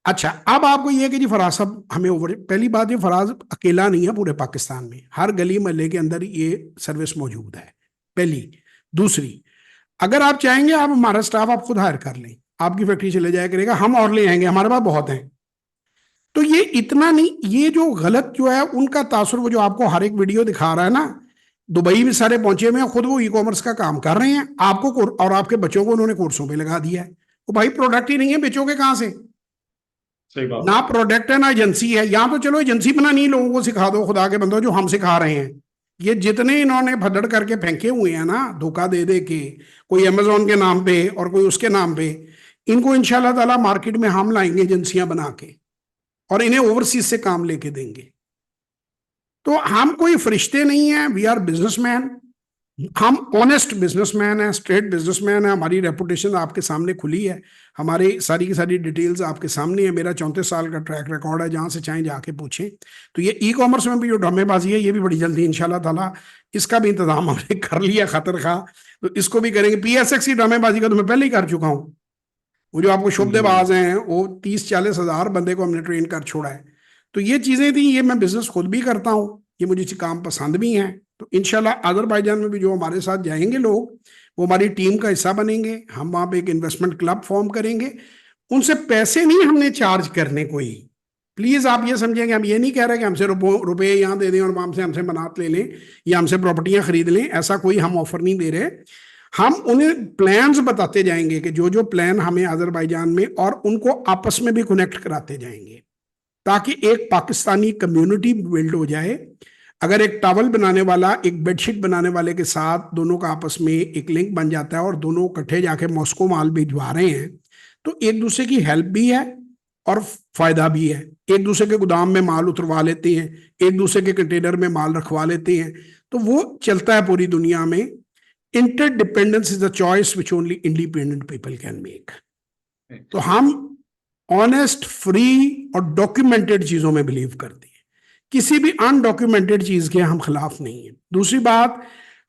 अच्छा, अब आपको यह है कि जी फराज साहब हमें ओवर, पहली बात ये फराज अकेला नहीं है, पूरे पाकिस्तान में हर गली मोहल्ले के अंदर ये सर्विस मौजूद है, पहली। दूसरी, अगर आप चाहेंगे आप हमारा स्टाफ आप खुद हायर कर लें, आपकी फैक्ट्री चले जाया करेगा, हम और ले आएंगे, हमारे पास बहुत हैं। तो ये इतना नहीं, ये जो गलत जो है उनका तासुर, वो जो आपको हर एक वीडियो दिखा रहा है ना, दुबई में सारे पहुंचे हुए हैं, खुद वो ई कॉमर्स का काम कर रहे हैं, आपको और आपके बच्चों को उन्होंने कोर्सों पे लगा दिया है। वो भाई प्रोडक्ट ही नहीं है, बेचोगे कहां से? सही बात। ना प्रोडक्ट है ना एजेंसी है। यहाँ तो चलो एजेंसी बनानी है, लोगों को सिखा दो, खुदा के बंदो, जो हम सिखा रहे हैं। ये जितने इन्होंने भदड़ करके फेंके हुए हैं ना, धोखा दे दे के, कोई अमेजोन के नाम पे और कोई उसके नाम पे, इनको इंशाल्लाह ताला मार्केट में हम लाएंगे एजेंसियां बना के, और इन्हें ओवरसीज से काम लेके देंगे। तो हम कोई फरिश्ते नहीं हैं, वी आर बिजनेसमैन, हम ऑनेस्ट बिजनेसमैन हैं, स्ट्रेट बिजनेसमैन है। हमारी रेपुटेशन आपके सामने खुली है, हमारी सारी की सारी डिटेल्स आपके सामने है। मेरा 34 साल का ट्रैक रिकॉर्ड है, जहां से चाहे जाके पूछें। तो ये ई कॉमर्स में भी जो ड्रामेबाजी है, ये भी बड़ी जल्दी इंशाल्लाह ताला इसका भी इंतजाम हमने कर लिया खतर खा, तो इसको भी करेंगे। पीएसएक्स की ड्रामेबाजी का तो मैं पहले ही कर चुका हूँ। वो जो आपको शोबदेबाज हैं, वो 30-40 हजार बंदे को हमने ट्रेन कर छोड़ा है। तो ये चीजें थी, ये मैं बिजनेस खुद भी करता हूँ, ये मुझे काम पसंद भी हैं। तो इंशाल्लाह अजरबैजान में भी जो हमारे साथ जाएंगे लोग, वो हमारी टीम का हिस्सा बनेंगे। हम वहां पे एक इन्वेस्टमेंट क्लब फॉर्म करेंगे, उनसे पैसे नहीं हमने चार्ज करने कोई। प्लीज आप ये समझेंगे, हम ये नहीं कह रहे कि हमसे रुपए यहाँ दे दें और वहां से हमसे मनात ले लें या हमसे प्रॉपर्टियां खरीद लें, ऐसा कोई हम ऑफर नहीं दे रहे। हम उन्हें प्लान्स बताते जाएंगे कि जो जो प्लान हमें अजरबैजान में, और उनको आपस में भी कनेक्ट कराते जाएंगे, ताकि एक पाकिस्तानी कम्युनिटी बिल्ड हो जाए। अगर एक टॉवल बनाने वाला एक बेडशीट बनाने वाले के साथ दोनों का आपस में एक लिंक बन जाता है और दोनों इकट्ठे जाके मॉस्को माल भिजवा रहे हैं, तो एक दूसरे की हेल्प भी है और फायदा भी है। एक दूसरे के गोदाम में माल उतरवा लेते हैं, एक दूसरे के कंटेनर में माल रखवा लेते हैं, तो वो चलता है पूरी दुनिया में। Interdependence is the choice which only independent people can make. तो हम ऑनेस्ट, फ्री और डॉक्यूमेंटेड चीजों में बिलीव करते हैं, किसी भी अनडॉक्यूमेंटेड चीज के हम खिलाफ नहीं है। दूसरी बात,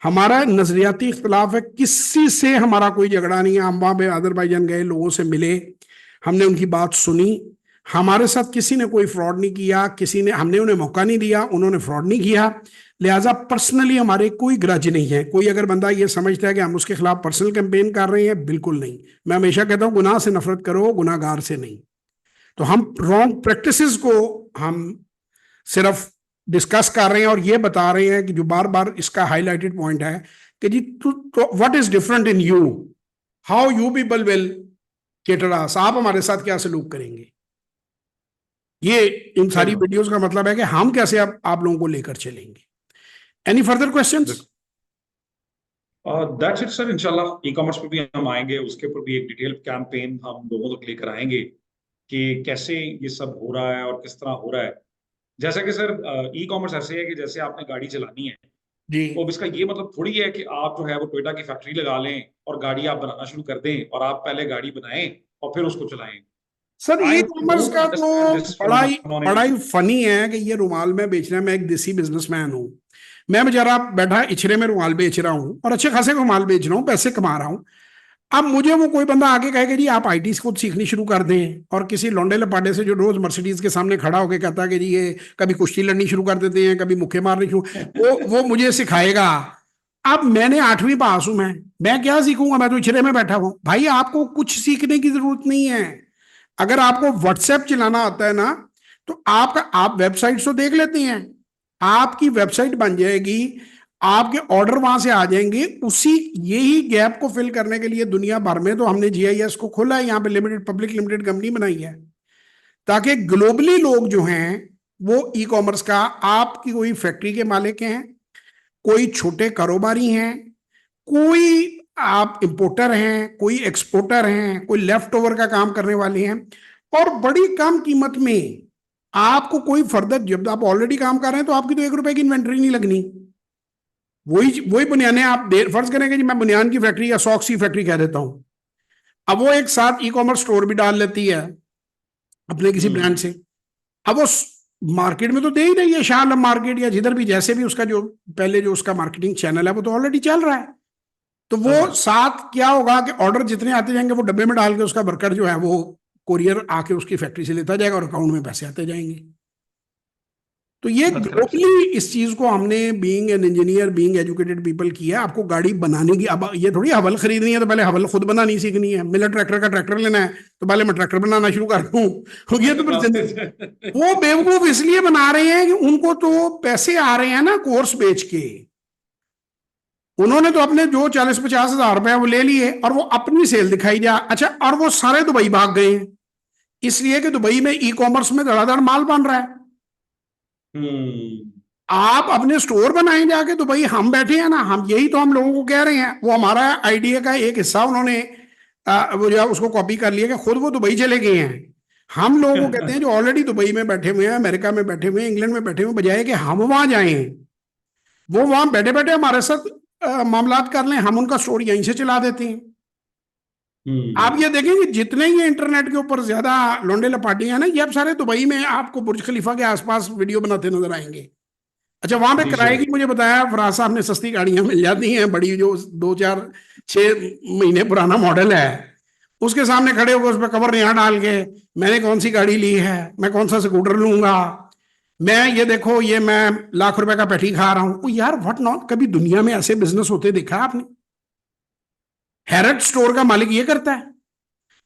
हमारा नजरियाती इख्तलाफ है, किसी से हमारा कोई झगड़ा नहीं है। हम वहां पे अजरबैजान गए, लोगों से मिले, हमने उनकी बात सुनी, हमारे साथ किसी ने कोई फ्रॉड नहीं किया, हमने उन्हें मौका नहीं दिया, उन्होंने फ्रॉड नहीं किया। लिहाजा पर्सनली हमारे कोई ग्रज नहीं है। कोई अगर बंदा ये समझता है कि हम उसके खिलाफ पर्सनल कैंपेन कर रहे हैं, बिल्कुल नहीं। मैं हमेशा कहता हूं गुनाह से नफरत करो, गुनाहगार से नहीं। तो हम रॉन्ग प्रैक्टिसेस को हम सिर्फ डिस्कस कर रहे हैं और ये बता रहे हैं कि जो बार बार इसका हाईलाइटेड पॉइंट है कि जी what is different in you, how you people will cater us, आप हमारे साथ क्या सलूक करेंगे। ये इन सारी वीडियोस का मतलब है कि हम कैसे आप लोगों को लेकर चलेंगे। Any further questions? That's it sir. इंशाल्लाह ई कॉमर्स पे भी हम आएंगे, उसके ऊपर भी एक डिटेल कैंपेन हम लोगों तक लेकर आएंगे कि कैसे ये सब हो रहा है और किस तरह हो रहा है। जैसा कि सर ई कॉमर्स ऐसे है कि जैसे आपने गाड़ी चलानी है, जी, तो अब इसका ये मतलब थोड़ी है कि आप जो है वो टोयोटा की फैक्ट्री लगा लें और गाड़ी आप बनाना शुरू कर दें और आप पहले गाड़ी बनाएं और फिर उसको चलाएं। Sir E I commerce don't का तो अंडरस्टैंड दिस बड़ा ही फनी है कि ये रुमाल में बेचना है। मैं एक देसी बिजनेसमैन हूँ, मैं बेचारा बैठा इचरे में रुमाल बेच रहा हूँ और अच्छे खासे रुमाल बेच रहा हूँ, पैसे कमा रहा हूँ। अब मुझे वो कोई बंदा आके कहेगा जी आप आईटी खुद सीखनी शुरू कर दें, और किसी लौंडे लपाटे से जो रोज मर्सिडीज के सामने खड़ा होकर कहता है कि जी ये कभी कुश्ती लड़नी शुरू कर देते हैं, कभी मुक्के मारनी शुरू, वो मुझे सिखाएगा। अब मैंने 8वीं पास हूं, मैं क्या सीखूंगा, मैं तो इचरे में बैठा हूं। भाई आपको कुछ सीखने की जरूरत नहीं है। अगर आपको व्हाट्सएप चलाना आता है ना, तो आप वेबसाइट तो देख लेते हैं, आपकी वेबसाइट बन जाएगी, आपके ऑर्डर वहां से आ जाएंगे। उसी यही गैप को फिल करने के लिए दुनिया भर में तो हमने जीआईएस को खोला है, यहाँ पे लिमिटेड पब्लिक लिमिटेड कंपनी बनाई है, ताकि ग्लोबली लोग जो हैं वो ई कॉमर्स का, आपकी कोई फैक्ट्री के मालिक हैं, कोई छोटे कारोबारी हैं, कोई आप इंपोर्टर हैं, कोई एक्सपोर्टर हैं, कोई लेफ्ट ओवर का काम करने वाले हैं, और बड़ी कम कीमत में आपको कोई फर्दर, जब आप ऑलरेडी काम कर रहे हैं तो आपकी तो 1 रुपए की इन्वेंट्री नहीं लगनी। वही बुनियाने आप फर्ज करेंगे जी मैं बुनियान की फैक्ट्री या सॉक्स की फैक्ट्री कह देता हूं, अब वो एक साथ ई कॉमर्स स्टोर भी डाल लेती है अपने किसी ब्रांड से। अब वो मार्केट में तो दे ही रही है, शाह आलम मार्केट या जिधर भी, जैसे भी उसका जो पहले जो उसका मार्केटिंग चैनल है वो तो ऑलरेडी चल रहा है। तो वो साथ क्या होगा कि ऑर्डर जितने आते जाएंगे वो डब्बे में डाल के उसका वर्कर जो है वो कोरियर आके उसकी फैक्ट्री से लेता जाएगा और अकाउंट में पैसे आते जाएंगे। तो ये ग्लोबली इस चीज को हमने being an engineer, being educated people किया। आपको गाड़ी बनाने की, अब ये थोड़ी हवल खरीदनी है तो पहले हवल खुद बनानी सीखनी है। मिलर ट्रैक्टर का ट्रैक्टर लेना है तो पहले मैं ट्रैक्टर बनाना शुरू कर दूं। ये तो वो बेवकूफ इसलिए बना रहे हैं कि उनको तो पैसे आ रहे हैं ना कोर्स बेच के। उन्होंने तो अपने जो 40-50 हजार रुपए वो ले लिए और वो अपनी सेल दिखाई जा। अच्छा, और वो सारे दुबई भाग गए हैं इसलिए कि दुबई में ई कॉमर्स में धड़ाधड़ माल बन रहा है। आप अपने स्टोर बनाए जाके दुबई, हम बैठे हैं ना, हम यही तो हम लोगों को कह रहे हैं। वो हमारा आइडिया का एक हिस्सा उन्होंने वो जो उसको कॉपी कर लिया कि खुद वो दुबई चले गए हैं। हम लोगों को कहते हैं जो ऑलरेडी दुबई में बैठे हुए हैं, अमेरिका में बैठे हुए हैं, इंग्लैंड में बैठे हुए, बजाय कि हम वहां जाएं, वो वहां बैठे बैठे हमारे साथ मामलात कर लें, हम उनका स्टोर यहीं से चला देते हैं। आप ये देखेंगे जितने ये इंटरनेट के ऊपर ज्यादा लोंडे लपाटी हैं ना, ये अब सारे दुबई में आपको बुर्ज खलीफा के आसपास वीडियो बनाते नजर आएंगे। अच्छा, वहां पे किराए की मुझे बताया फराज साहब ने, सस्ती गाड़ियां मिल जाती हैं बड़ी, जो 2-4-6 महीने पुराना मॉडल है, उसके सामने खड़े होकर उस पर कवर नया डाल के मैंने कौन सी गाड़ी ली है, मैं कौन सा स्कूटर लूंगा, मैं ये देखो ये मैं लाख रुपए का पैटी खा रहा हूं। यार व्हाट नॉट, कभी दुनिया में ऐसे बिजनेस होते देखा आपने? हैरट स्टोर का मालिक ये करता है।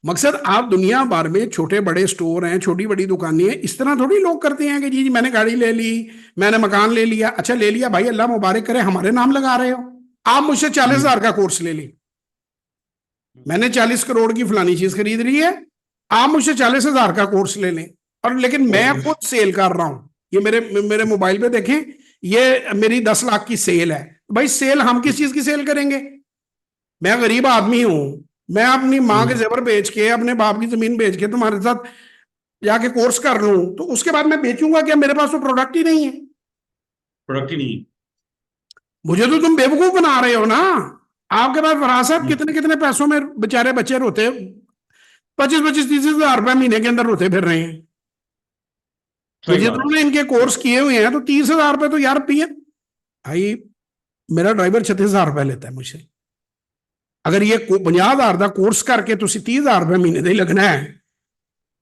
मकसद आप दुनिया भर में छोटे बड़े स्टोर हैं, छोटी बड़ी दुकानें हैं, इस तरह थोड़ी लोग करते हैं कि जी मैंने गाड़ी ले ली, मैंने मकान ले लिया। अच्छा ले लिया भाई, अल्लाह मुबारक करे, हमारे नाम लगा रहे हो। आप मुझसे 40,000 का कोर्स ले ली, मैंने 40 करोड़ की फलानी चीज खरीद ली है, आप मुझसे 40,000 का कोर्स ले लें, और लेकिन मैं खुद सेल कर रहा हूं। ये मेरे मोबाइल पे देखें, ये मेरी 10 लाख की सेल है। भाई सेल हम किस चीज की सेल करेंगे? मैं गरीब आदमी हूं, मैं अपनी माँ के जेवर बेच के, अपने बाप की जमीन बेच के तुम्हारे साथ जाके कोर्स कर लूं, तो उसके बाद मैं बेचूंगा क्या? मेरे पास तो प्रोडक्ट ही नहीं है। प्रोडक्ट ही नहीं, मुझे तो तुम बेवकूफ बना रहे हो ना। आपके पास विरासत, हम्म, कितने कितने पैसों में बेचारे बच्चे रोते, 25-25-30 हजार रुपए महीने के अंदर रोते फिर रहे हैं। तो सही बात जिन्होंने इनके कोर्स किए हुए हैं तो 30 हजार रुपए तो यार पिए भाई, मेरा ड्राइवर 36 हजार रुपए लेता है मुझसे। अगर ये 50 हजार का कोर्स करके तुम 30 हजार रुपए महीने ਦੇ लगना है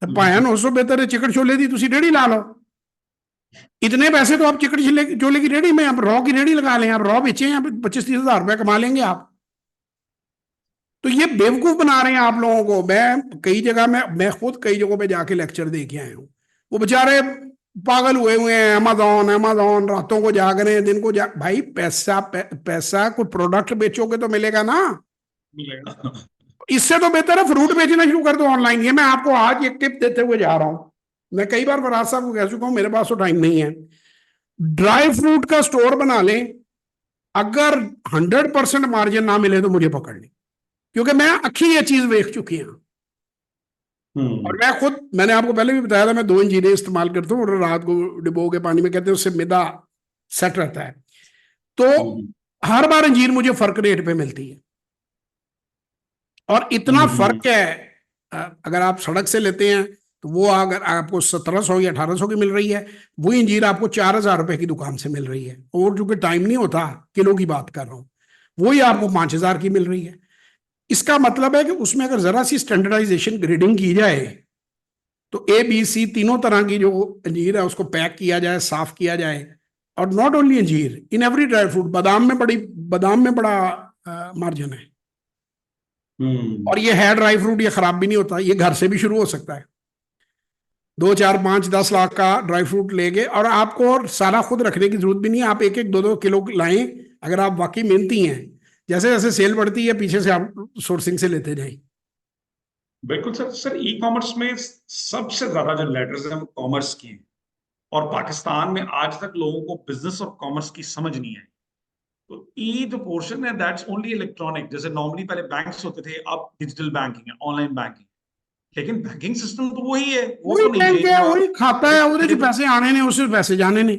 तो भाया 900 बेहतर है चिकन छोले दी तुम रेडी ला लो। इतने पैसे तो आप चिकन छोले की रेडी में, आप रॉ की रेडी लगा लें, आप रॉ बेचें, आप 25-30 हजार रुपए कमा लेंगे आप। तो ये बेवकूफ बना रहे हैं आप लोगों को। मैं कई जगह में, मैं खुद कई जगहों पे जाके लेक्चर दे के आया हूँ। वो बेचारे पागल हुए हैं, अमेजोन अमेजोन, रातों को जाग रहे हैं, दिन को जाग, भाई पैसा पैसा कोई प्रोडक्ट बेचोगे तो मिलेगा ना। मिलेगा। इससे तो बेहतर है फ्रूट बेचना शुरू कर दो ऑनलाइन। ये मैं आपको आज एक टिप देते हुए जा रहा हूं। मैं कई बार फराज साहब को कह चुका हूं, मेरे पास तो टाइम नहीं है। ड्राई फ्रूट का स्टोर बना लें, अगर 100% मार्जिन ना मिले तो मुझे पकड़ लें, क्योंकि मैं अखी ये चीज देख चुकी हूं। और मैं खुद, मैंने आपको पहले भी बताया था, मैं 2 इंजीनियर इस्तेमाल करता हूँ और रात को डिबो के पानी में, कहते हैं उससे मैदा सेट रहता है। तो हर बार अंजीर मुझे फर्क रेट पे मिलती है। और इतना फर्क है, अगर आप सड़क से लेते हैं तो वो अगर आपको 1700 या 1800 की मिल रही है, वही अंजीर आपको 4000 रुपए की दुकान से मिल रही है। और चूंकि टाइम नहीं होता, किलो की बात कर रहा हूं, वही आपको 5000 की मिल रही है। इसका मतलब है कि उसमें अगर जरा सी स्टैंडर्डाइजेशन ग्रेडिंग की जाए तो ए बी सी तीनों तरह की जो अंजीर है उसको पैक किया जाए, साफ किया जाए। और नॉट ओनली अंजीर, इन एवरी ड्राई फ्रूट, बादाम में बड़ा मार्जिन है। और ये है ड्राई फ्रूट, ये खराब भी नहीं होता, ये घर से भी शुरू हो सकता है। 2, 4, 5, 10 लाख का ड्राई फ्रूट लेंगे और आपको सारा खुद रखने की जरूरत भी नहीं है। आप 1-1, 2-2 किलो लाएं, अगर आप वाकई मेहनती हैं। जैसे जैसे सेल बढ़ती है पीछे से आप सोर्सिंग से लेते जाएं। बिल्कुल सर। सर ई कॉमर्स में सबसे ज्यादा जो लेटर्स हैं वो कॉमर्स की हैं, और पाकिस्तान में आज तक लोगों को बिजनेस और कॉमर्स की समझ नहीं है। तो ई जो पोर्शन है दैट्स ओनली इलेक्ट्रॉनिक। जैसे नॉर्मली पहले बैंक्स होते थे, अब डिजिटल बैंकिंग है, ऑनलाइन बैंकिंग। लेकिन बैंकिंग सिस्टम तो वही है, वो वही तो नहीं बैंक चेंज है, हुआ। वही खाता है, उसमें पैसे आने ने, उसमें पैसे जाने ने।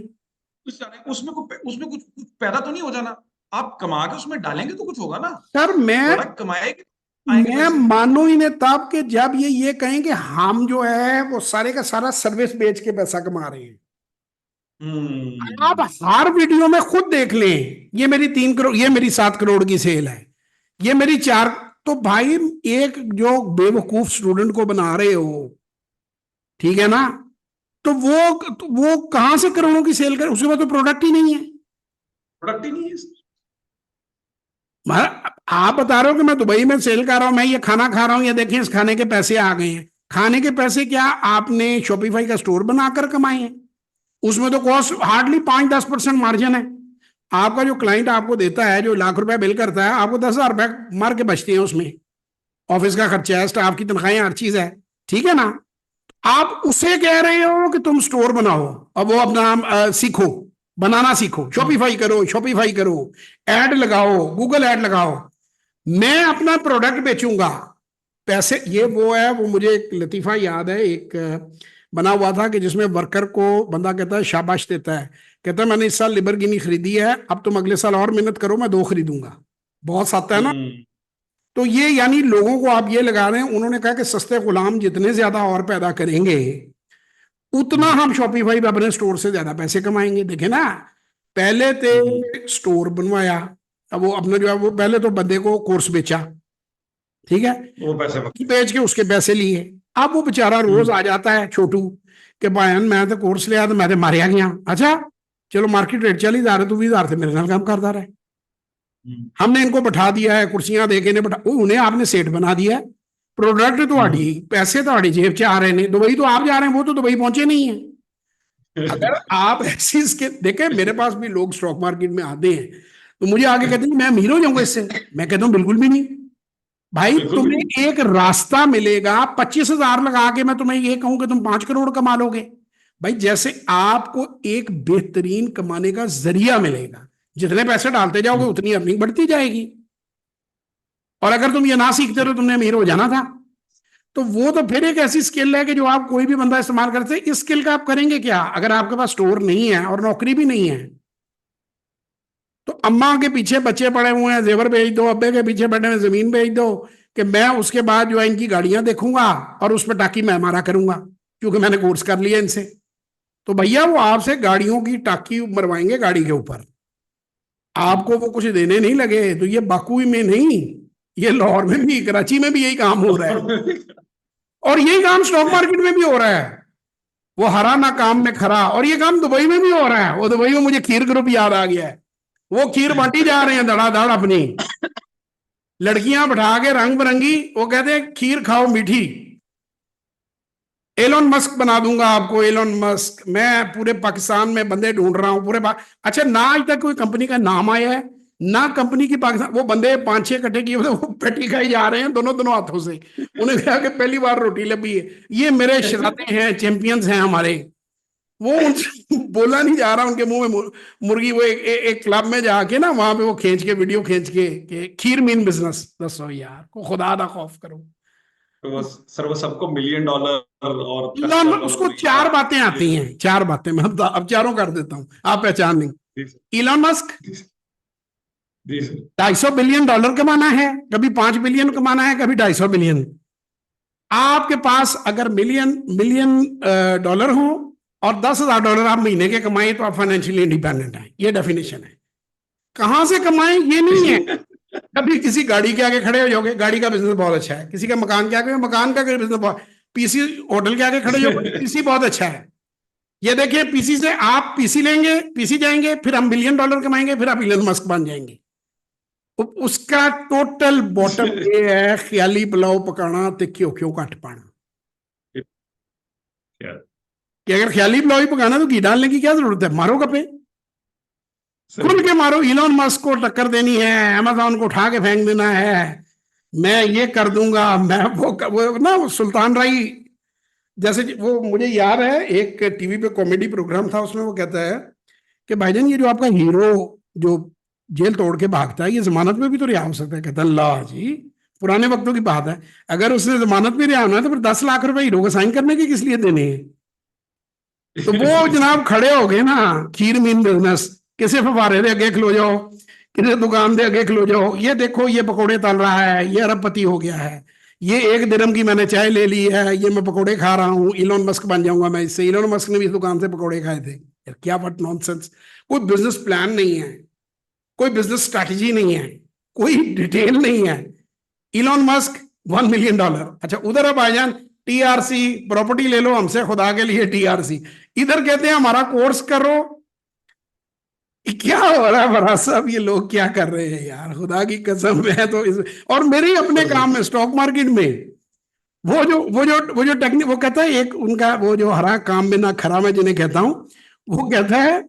उसमें कुछ पैदा तो नहीं हो जाना। आप कमा के उसमें डालेंगे तो कुछ होगा ना। सर प्रोडक्ट कमाएंगे, आएंगे मैं पैसे। मानू ही नहीं तब कि जब ये कहें कि हम जो है वो सारे का सारा सर्विस बेच के पैसा कमा रहे हैं। आप हम्म। हर वीडियो में खुद देख लें, ये मेरी 3 करोड़, ये मेरी 7 करोड़ की सेल है, ये मेरी 4। तो भाई एक जो बेवकूफ स्टूडेंट को बना रहे हो, ठीक है ना, तो वो कहां से करोड़ों की सेल करे, उसके बाद तो प्रोडक्ट ही नहीं है। प्रोडक्ट ही नहीं है। आप बता रहे हो कि मैं दुबई में सेल कर रहा हूं, मैं ये खाना खा रहा हूं, ये देखें इस खाने के पैसे आ गए हैं। खाने के पैसे क्या आपने शॉपिफाई का स्टोर बनाकर कमाए हैं? उसमें तो कॉस्ट हार्डली 5-10% मार्जिन है। आपका जो क्लाइंट आपको देता है, जो लाख रुपए बिल करता है, आपको 10,000 रुपए मार के बचते हैं उसमें। ऑफिस का खर्चा है, स्टाफ की तनख्वाहें, हर चीज है, ठीक है ना। आप उसे कह रहे हो कि तुम स्टोर बनाओ, अब वो अपना सीखो, बनाना सीखो, शॉपिफाई करो, शॉपिफाई करो, एड लगाओ, गूगल एड लगाओ, मैं अपना प्रोडक्ट बेचूंगा। पैसे, ये वो है, वो मुझे एक लतीफा याद है, एक बना हुआ था कि जिसमें वर्कर को बंदा कहता है, शाबाश देता है, कहता है मैंने इस साल लिबरगिनी खरीदी है, अब तुम अगले साल और मेहनत करो, मैं 2 खरीदूंगा। बहुत आता है ना। हम्म। तो ये यानी लोगों को आप ये लगा रहे हैं, उन्होंने कहा कि सस्ते गुलाम जितने ज्यादा और पैदा करेंगे उतना हम शॉपिफाई पे अपने स्टोर से ज्यादा पैसे कमाएंगे। देखे ना, पहले थे स्टोर बनवाया, अब वो अपना जो है, वो पहले तो बंदे को कोर्स बेचा, ठीक है, वो पैसे बेच के उसके पैसे लिए। अब वो बेचारा रोज आ जाता है छोटू के भाईन मैं तो कोर्स लिया तो मैं तो मारिया गया। अच्छा चलो मार्केट रेट 40,000 है, तू 20,000 से मेरे साथ काम करता रहे। हमने इनको बैठा दिया है, कुर्सियां देके ने बैठा, उन्हें आपने सेट बना दिया है। प्रोडक्ट तो पैसे तो जेब च आ रहे हैं, दुबई तो आप जा रहे हैं, वो तो दुबई पहुंचे नहीं है। अगर आप ऐसी इसके देखे, मेरे पास भी लोग स्टॉक मार्केट में आते हैं तो मुझे आगे कहते हैं मैं अमीर हो जाऊंगा इससे, मैं कहता हूं बिल्कुल भी नहीं भाई। बिल्कुल भी नहीं। तुम्हें एक रास्ता मिलेगा, 25,000 लगा के मैं तुम्हें ये कहूं कि तुम 5 करोड़ कमा लोगे। भाई जैसे आपको एक बेहतरीन कमाने का जरिया मिलेगा, जितने पैसे डालते जाओगे उतनी अर्निंग बढ़ती जाएगी। और अगर तुम ये ना सीखते रहो, तुमने अमीर हो जाना था। तो वो तो फिर एक ऐसी स्किल है कि जो आप कोई भी बंदा इस्तेमाल करते हैं। इस स्किल का आप करेंगे क्या अगर आपके पास स्टोर नहीं है और नौकरी भी नहीं है? तो अम्मा के पीछे बच्चे पड़े हुए हैं, जेवर बेच दो, अब्बे के पीछे बैठे हुए जमीन बेच दो, कि मैं उसके बाद जो है इनकी गाड़ियां देखूंगा और उस पर टाकी मैं मारा करूंगा क्योंकि मैंने कोर्स कर लिया इनसे। तो भैया वो आपसे गाड़ियों की टाकी मरवाएंगे गाड़ी के ऊपर, आपको वो कुछ देने नहीं लगे। तो ये बाकुई में नहीं, ये लाहौर में भी, कराची में भी यही काम हो रहा है, और यही काम स्टॉक मार्केट में भी हो रहा है। वो हरा ना काम में खरा, और ये काम दुबई में भी हो रहा है। वो दुबई में मुझे खीर ग्रुप याद आ गया है, वो खीर बांटी जा रहे हैं धड़ाधड़ अपनी, लड़कियां बैठा के रंग बिरंगी, वो कहते हैं खीर खाओ मीठी, एलोन मस्क बना दूंगा आपको, एलोन मस्क, मैं पूरे पाकिस्तान में बंदे ढूंढ रहा हूं अच्छा, ना आज तक कोई कंपनी का नाम आया है, ना कंपनी की पाकिस्तान, वो बंदे 5-6 इकट्ठे किए वो पेटी खाई जा रहे हैं दोनों दोनों हाथों से। उन्हें कहा कि पहली बार रोटी लगी है, ये मेरे शराते हैं, चैंपियंस हैं हमारे। वो उनसे बोला नहीं जा रहा, उनके मुंह में मुर्गी, वो एक क्लब में जाके ना वहां पे वो खींच के वीडियो खींच के खीर मीन बिजनेस, दसो यार को खुदा ना खौफ करो। तो वो सर वो सबको $1 मिलियन और इलोन, $10 उसको मिलता 4 है। बातें आती हैं, 4 बातें, मैं अब चारों कर देता हूं, आप पहचान नहीं। जी सर, इलोन मस्क जी सर, जी सर। $250 बिलियन कमाना है, कभी 5 बिलियन कमाना है, कभी 250 बिलियन। आपके पास अगर मिलियन मिलियन डॉलर हो और $10,000 आप महीने के कमाए तो आप फाइनेंशियली इंडिपेंडेंट हैं, ये डेफिनेशन है। कहां से कमाएं ये नहीं है, कभी किसी गाड़ी के आगे खड़े हो जाओगे, गाड़ी का बिजनेस बहुत अच्छा है, किसी का मकान के आगे, मकान का बिजनेस बहुत, पीसी होटल के आगे खड़े हो जाओगे, पीसी बहुत अच्छा है। ये देखिए, पीसी से आप पीसी लेंगे, पीसी जाएंगे, फिर हम $1 बिलियन कमाएंगे, फिर आप इलन मस्क बन जाएंगे। उसका टोटल बॉटम ये है, ख्याली पुलाव पकाना ते क्यों क्यों घट पाना। क्या कि अगर ख्याली पुलाव ही पकाना तो घी डालने की क्या जरूरत है, मारो कपे, सही खुल के बात। मारो। इलॉन मस्क को टक्कर देनी है, अमेजोन को उठा के फेंक देना है, मैं ये कर दूंगा, मैं वो ना, वो सुल्तान राई जैसे वो, मुझे याद है एक टीवी पे कॉमेडी प्रोग्राम था, उसमें वो कहता है कि भाईजान ये जो आपका हीरो जो जेल तोड़ के भागता है, ये जमानत में भी तो रिहा हो सकता है। कहता है अल्लाह जी, पुराने वक्तों की बात है, अगर उसने जमानत में रिहा होना है तो फिर 10 लाख रुपए हीरो को साइन करने के किस लिए देने हैं। तो वो जनाब खड़े हो गए ना, खीर मीन बिजनेस, किसी फवारे दे अगे खलो जाओ, किसी दुकान दे अगे खलो जाओ, ये देखो ये पकौड़े तल रहा है, ये अरबपति हो गया है, ये 1 दिरहम की मैंने चाय ले ली है, ये मैं पकौड़े खा रहा हूँ, इलोन मस्क बन जाऊंगा मैं इससे। इलोन मस्क ने भी इस दुकान से पकौड़े खाए थे यार, क्या बट नॉनसेंस। कोई बिजनेस प्लान नहीं है, कोई बिजनेस स्ट्रैटेजी नहीं है, कोई डिटेल नहीं है। इलोन मस्क $1 मिलियन, अच्छा उधर अब भाईजान टीआरसी प्रॉपर्टी ले लो हमसे, खुदा के लिए टीआरसी, इधर कहते हैं हमारा कोर्स करो। क्या हो रहा है फराज साहब, ये लोग क्या कर रहे हैं यार, खुदा की कसम है। तो और मेरे ही अपने काम में स्टॉक मार्केट में, वो जो टेक्निक, वो कहता है एक उनका, वो जो हरा काम में ना खरा, मैं जिन्हें कहता हूं, वो कहता है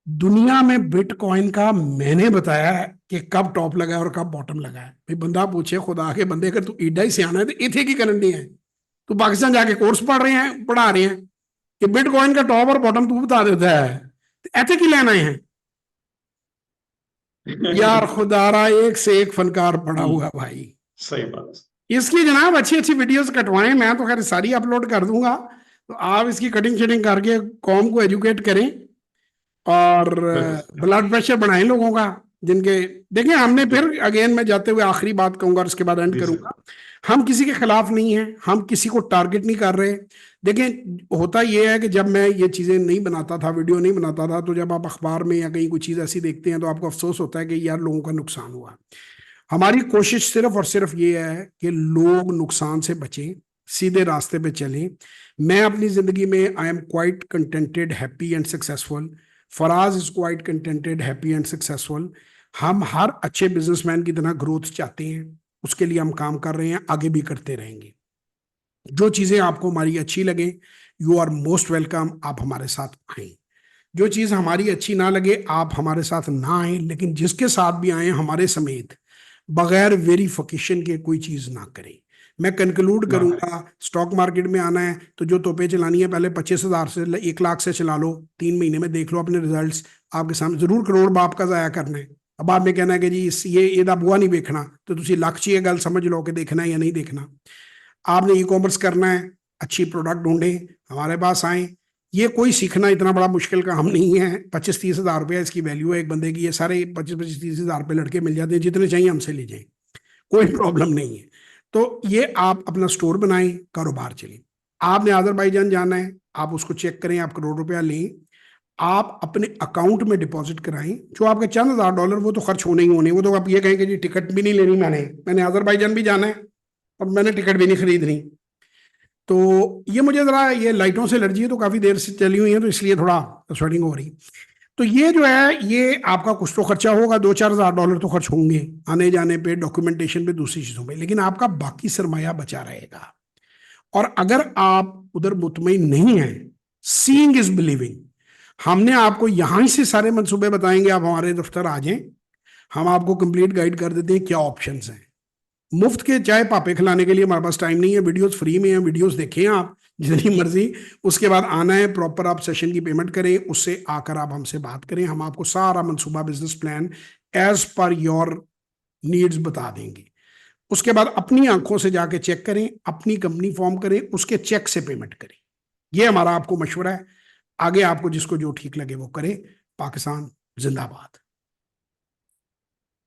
दुनिया में बिटकॉइन का मैंने बताया है कि कब टॉप लगा है और कब बॉटम लगा है। भाई बंदा पूछे, खुदा के बंदे, अगर तू ईडा ही सियाना है तो इथे की करंट नहीं है, तू पाकिस्तान जाके कोर्स पढ़ा रहे हैं कि बिटकॉइन का टॉप और बॉटम तू बता देता है, तो ऐसे की लेना है यार। खुदारा एक से एक फनकार पड़ा हुआ भाई। सही बात। इसकी जनाब अच्छी अच्छी वीडियोस कटवाएं, मैं तो खैर सारी अपलोड कर दूंगा, तो आप इसकी कटिंग शटिंग करके कौम को एजुकेट करें, और ब्लड प्रेशर बढ़ाएं लोगों का जिनके। देखिए हमने फिर अगेन, मैं जाते हुए आखिरी बात कहूंगा और उसके बाद एंड जी सर। करूंगा, हम किसी के खिलाफ नहीं हैं, हम किसी को टारगेट नहीं कर रहे। देखिए होता यह है कि जब मैं ये चीज़ें नहीं बनाता था, वीडियो नहीं बनाता था, तो जब आप अखबार में या कहीं कोई चीज़ ऐसी देखते हैं तो आपको अफसोस होता है कि यार लोगों का नुकसान हुआ। हमारी कोशिश सिर्फ और सिर्फ ये है कि लोग नुकसान से बचें, सीधे रास्ते पे चलें। मैं अपनी जिंदगी में I am quite contented, happy and successful. Faraz is quite contented, happy and successful. हम हर अच्छे बिजनेसमैन की तरह ग्रोथ चाहते हैं, उसके लिए हम काम कर रहे हैं, आगे भी करते रहेंगे। जो चीजें आपको हमारी अच्छी लगे, यू आर मोस्ट वेलकम, आप हमारे साथ आए। जो चीज हमारी अच्छी ना लगे, आप हमारे साथ ना आए, लेकिन जिसके साथ भी आए हमारे समेत, बगैर वेरिफिकेशन के कोई चीज ना करें। मैं कंक्लूड करूंगा, स्टॉक मार्केट में आना है तो जो तोपे चलानी है, पहले 25,000 से 1 लाख से चला लो, 3 महीने में देख लो अपने रिजल्ट्स आपके सामने। जरूर करोड़ बाप का जाया करना है। अब आपने कहना है कि जी ये ਇਹਦਾ बुआ नहीं देखना, तो तुम लख च ये गल समझ लो कि देखना है या नहीं देखना। आपने ई कॉमर्स करना है, अच्छी प्रोडक्ट ढूंढें, हमारे पास आए। ये कोई सीखना इतना बड़ा मुश्किल काम नहीं है। 25-30 हज़ार रुपया इसकी वैल्यू है एक बंदे की। ये सारे 25-30 हज़ार रुपये लड़के मिल जाते हैं, जितने चाहिए हमसे ले जाएं, कोई प्रॉब्लम नहीं है। तो ये आप अपना स्टोर बनाएं, कारोबार चलें। आपने अजरबैजान जाना है, आप उसको चेक करें, आप करोड़ रुपया लें, आप अपने अकाउंट में डिपॉजिट कराएं। जो आपके चंद हज़ार डॉलर वो तो खर्च होने ही होने, वो तो आप ये कहेंगे जी टिकट भी नहीं लेनी, मैंने अजरबैजान भी जाना है और मैंने टिकट भी नहीं खरीदनी। तो ये मुझे ज़रा ये लाइटों से एलर्जी है, तो काफ़ी देर से चली हुई है, तो इसलिए थोड़ा स्वेटिंग हो रही। तो ये जो है, ये आपका कुछ तो खर्चा होगा, 2-4 हज़ार डॉलर तो खर्च होंगे आने जाने पे, डॉक्यूमेंटेशन पे, दूसरी चीज़ों पे, लेकिन आपका बाकी सरमाया बचा रहेगा। और अगर आप उधर मुतमईन नहीं है, सीइंग इज बिलीविंग। हमने आपको यहां से सारे मंसूबे बताएंगे, आप हमारे दफ्तर आ जाएं, हम आपको कंप्लीट गाइड कर देते हैं क्या ऑप्शंस हैं। मुफ्त के चाय पापे खिलाने के लिए हमारे पास टाइम नहीं है, वीडियोस फ्री में है, वीडियोस देखें आप जितनी मर्जी। उसके बाद आना है, प्रॉपर आप सेशन की पेमेंट करें, उससे आकर आप हमसे बात करें, हम आपको सारा मंसूबा business plan as per your needs बता देंगे। उसके बाद अपनी आंखों से जाके चेक करें, अपनी कंपनी फॉर्म करें, उसके चेक से पेमेंट करें। ये हमारा आपको मशवरा है। आगे आपको जिसको जो ठीक लगे वो करें। पाकिस्तान जिंदाबाद।